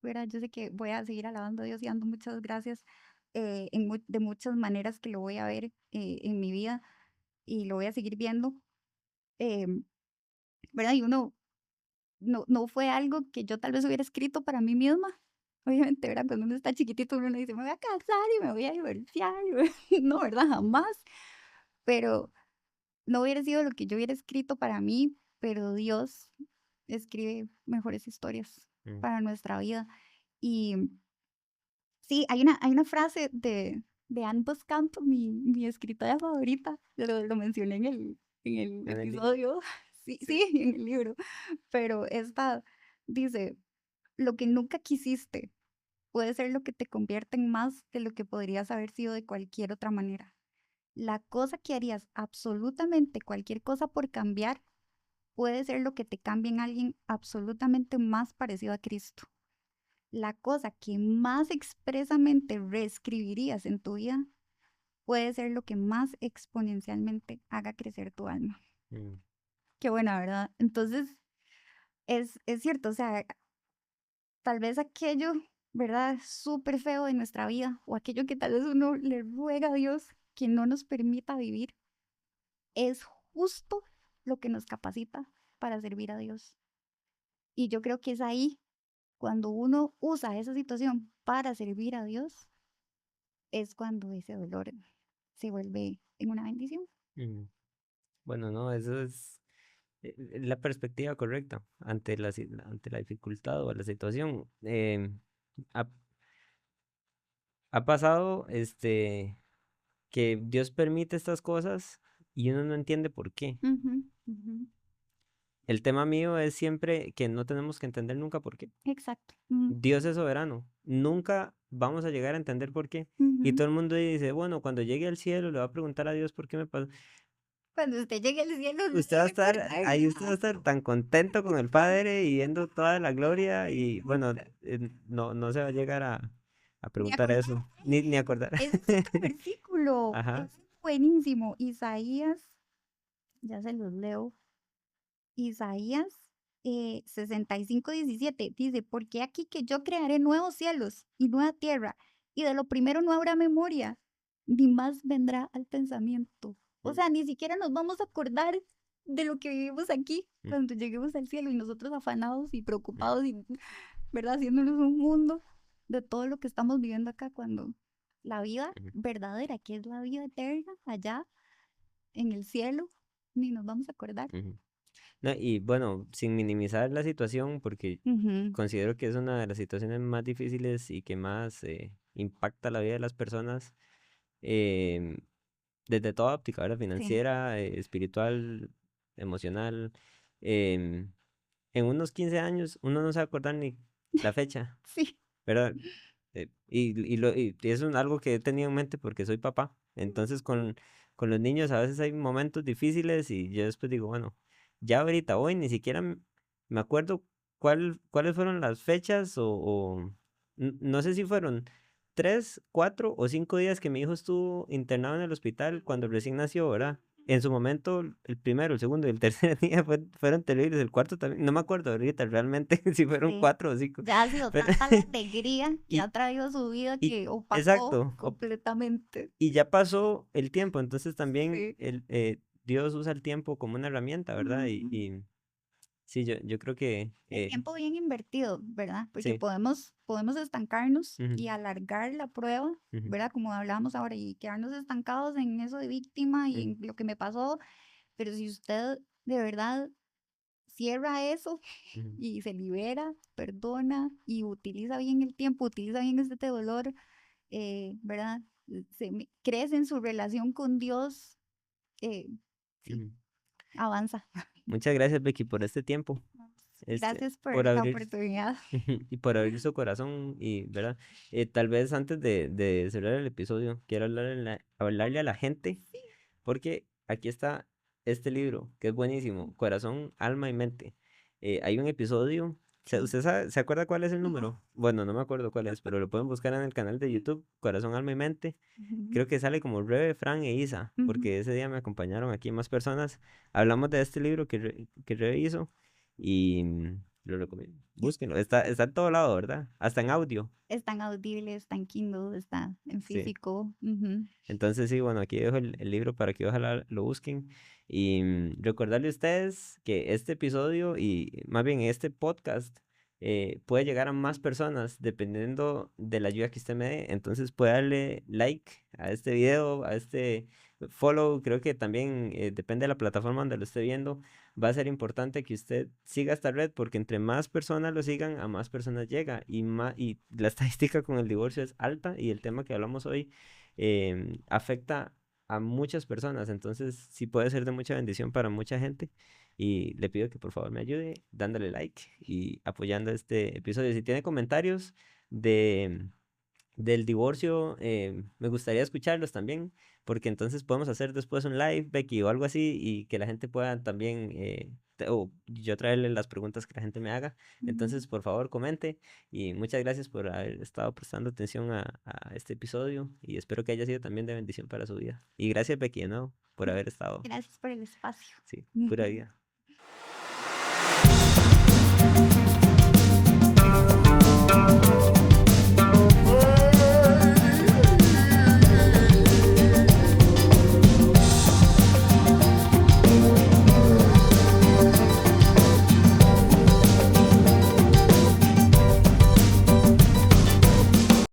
S2: ¿verdad? Yo sé que voy a seguir alabando a Dios y dando muchas gracias de muchas maneras que lo voy a ver en mi vida y lo voy a seguir viendo, em, ¿verdad? Y uno no fue algo que yo tal vez hubiera escrito para mí misma. Obviamente, ¿verdad? Cuando uno está chiquitito, uno dice, me voy a casar y me voy a divorciar. No, ¿verdad? Jamás. Pero no hubiera sido lo que yo hubiera escrito para mí, pero Dios escribe mejores historias
S1: mm.
S2: para nuestra vida. Y sí, hay una frase de Anne Boskamp, mi escritora favorita, lo mencioné en el
S1: En el libro.
S2: episodio, sí,
S1: Sí.
S2: sí, en el libro, pero esta dice, lo que nunca quisiste puede ser lo que te convierte en más de lo que podrías haber sido de cualquier otra manera. La cosa que harías absolutamente cualquier cosa por cambiar puede ser lo que te cambie en alguien absolutamente más parecido a Cristo. La cosa que más expresamente reescribirías en tu vida puede ser lo que más exponencialmente haga crecer tu alma.
S1: Mm,
S2: Qué buena, ¿verdad? Entonces, es cierto, o sea, tal vez aquello, ¿verdad? Súper feo de nuestra vida o aquello que tal vez uno le ruega a Dios que no nos permita vivir, es justo lo que nos capacita para servir a Dios. Y yo creo que es ahí, cuando uno usa esa situación para servir a Dios, es cuando ese dolor se vuelve en una bendición.
S1: mm. Bueno, no, eso es la perspectiva correcta ante ante la dificultad o la situación. Ha, ha pasado que Dios permite estas cosas y uno no entiende por qué.
S2: Ujú, ujú.
S1: El tema mío es siempre que no tenemos que entender nunca por qué.
S2: Exacto.
S1: Dios es soberano. Nunca vamos a llegar a entender por qué. Y
S2: Ujú.
S1: todo el mundo dice, bueno, cuando llegue al cielo le va a preguntar a Dios por qué me pasó.
S2: Cuando usted llegue al cielo, no
S1: Usted
S2: se
S1: va a
S2: va a
S1: estar,
S2: acordar
S1: ahí usted va a
S2: nada.
S1: estar tan contento con el Padre y viendo toda la gloria y bueno, no se va a llegar a
S2: Ni
S1: preguntar
S2: acordar.
S1: eso,
S2: Ay,
S1: ni acordar.
S2: ese es otro versículo.
S1: Ajá.
S2: Es buenísimo. Isaías, ya se los leo. Isaías 65:17 dice, porque aquí que yo crearé nuevos cielos y nueva tierra, y de lo primero no habrá memoria, ni más vendrá al pensamiento. O
S1: Mm,
S2: sea, ni siquiera nos vamos a acordar de lo que vivimos aquí
S1: mm,
S2: cuando lleguemos al cielo y nosotros afanados y
S1: mm,
S2: preocupados y, ¿verdad? Haciéndonos un mundo de todo lo que estamos viviendo acá cuando la vida
S1: mm,
S2: verdadera, que es la vida eterna allá en el cielo, ni nos vamos a acordar.
S1: mm. No, y bueno, sin minimizar la situación, porque
S2: Ujú.
S1: considero que es una de las situaciones más difíciles y que más impacta la vida de las personas, em, desde toda óptica, ¿verdad?
S2: Sí.
S1: Financiera, espiritual, emocional. em, en unos 15 años uno no se va a acordar ni la fecha,
S2: Sí.
S1: ¿verdad? Y es algo que he tenido en mente porque soy papá. Entonces con los niños a veces hay momentos difíciles y yo después digo, bueno, ya ahorita hoy ni siquiera me acuerdo cuáles fueron las fechas no sé si fueron 3, 4 o 5 días que mi hijo estuvo internado en el hospital cuando recién nació, ¿verdad? En su momento, el primero, el segundo y el tercer día fueron terribles. El cuarto también, no me acuerdo ahorita realmente si fueron
S2: Sí.
S1: 4 o 5.
S2: Ya ha sido
S1: Pero,
S2: tanta la alegría que ha
S1: y,
S2: traído a su vida
S1: y,
S2: que opacó
S1: exacto,
S2: completamente.
S1: y ya pasó el tiempo, entonces también
S2: Sí.
S1: Dios usa el tiempo como una herramienta, ¿verdad?
S2: Ujú.
S1: Y sí, yo creo que
S2: El tiempo bien invertido, ¿verdad? Porque
S1: sí.
S2: podemos estancarnos
S1: Ujú,
S2: y alargar la prueba,
S1: ujú,
S2: ¿verdad? Como hablábamos ahora, y quedarnos estancados en eso de víctima y
S1: ujú,
S2: en lo que me pasó. Pero si usted de verdad cierra eso y se libera, perdona y utiliza bien el tiempo, utiliza bien este dolor, ¿verdad? Crece en su relación con Dios, sí, avanza.
S1: Muchas gracias, Becky, por este tiempo.
S2: Gracias por
S1: por
S2: la
S1: abrir
S2: oportunidad.
S1: y por abrir su corazón y, ¿verdad? Tal vez antes de cerrar el episodio, quiero hablarle a la gente, porque aquí está este libro, que es buenísimo, Corazón, Alma y Mente. Hay un episodio, ¿usted se acuerda cuál es el número? Bueno, no me acuerdo cuál es, pero lo pueden buscar en el canal de YouTube, Corazón, Alma y Mente. Creo que sale como Rebe, Fran e Isa, porque ese día me acompañaron aquí más personas. Hablamos de este libro que Rebe hizo y lo recomiendo. Búsquenlo, está en todo lado, ¿verdad? Hasta en audio.
S2: Está en Audible, está en Kindle, está en
S1: Sí.
S2: físico.
S1: Entonces, sí, bueno, aquí dejo el libro para que ojalá lo busquen. Y recordarle a ustedes que este episodio y más bien este podcast puede llegar a más personas dependiendo de la ayuda que usted me dé. Entonces, puede darle like a este video, a este follow. Creo que también depende de la plataforma donde lo esté viendo. Va a ser importante que usted siga esta red porque entre más personas lo sigan, a más personas llega. Y la estadística con el divorcio es alta y el tema que hablamos hoy afecta a muchas personas, entonces sí puede ser de mucha bendición para mucha gente y le pido que por favor me ayude dándole like y apoyando este episodio. Si tiene comentarios del divorcio, me gustaría escucharlos también, porque entonces podemos hacer después un live, Becky, o algo así, y que la gente pueda también, o yo traerle las preguntas que la gente me haga. Entonces, por favor, comente, y muchas gracias por haber estado prestando atención a este episodio, y espero que haya sido también de bendición para su vida. Y gracias, Becky, de nuevo, por haber estado.
S2: Gracias por el espacio.
S1: Sí, pura vida.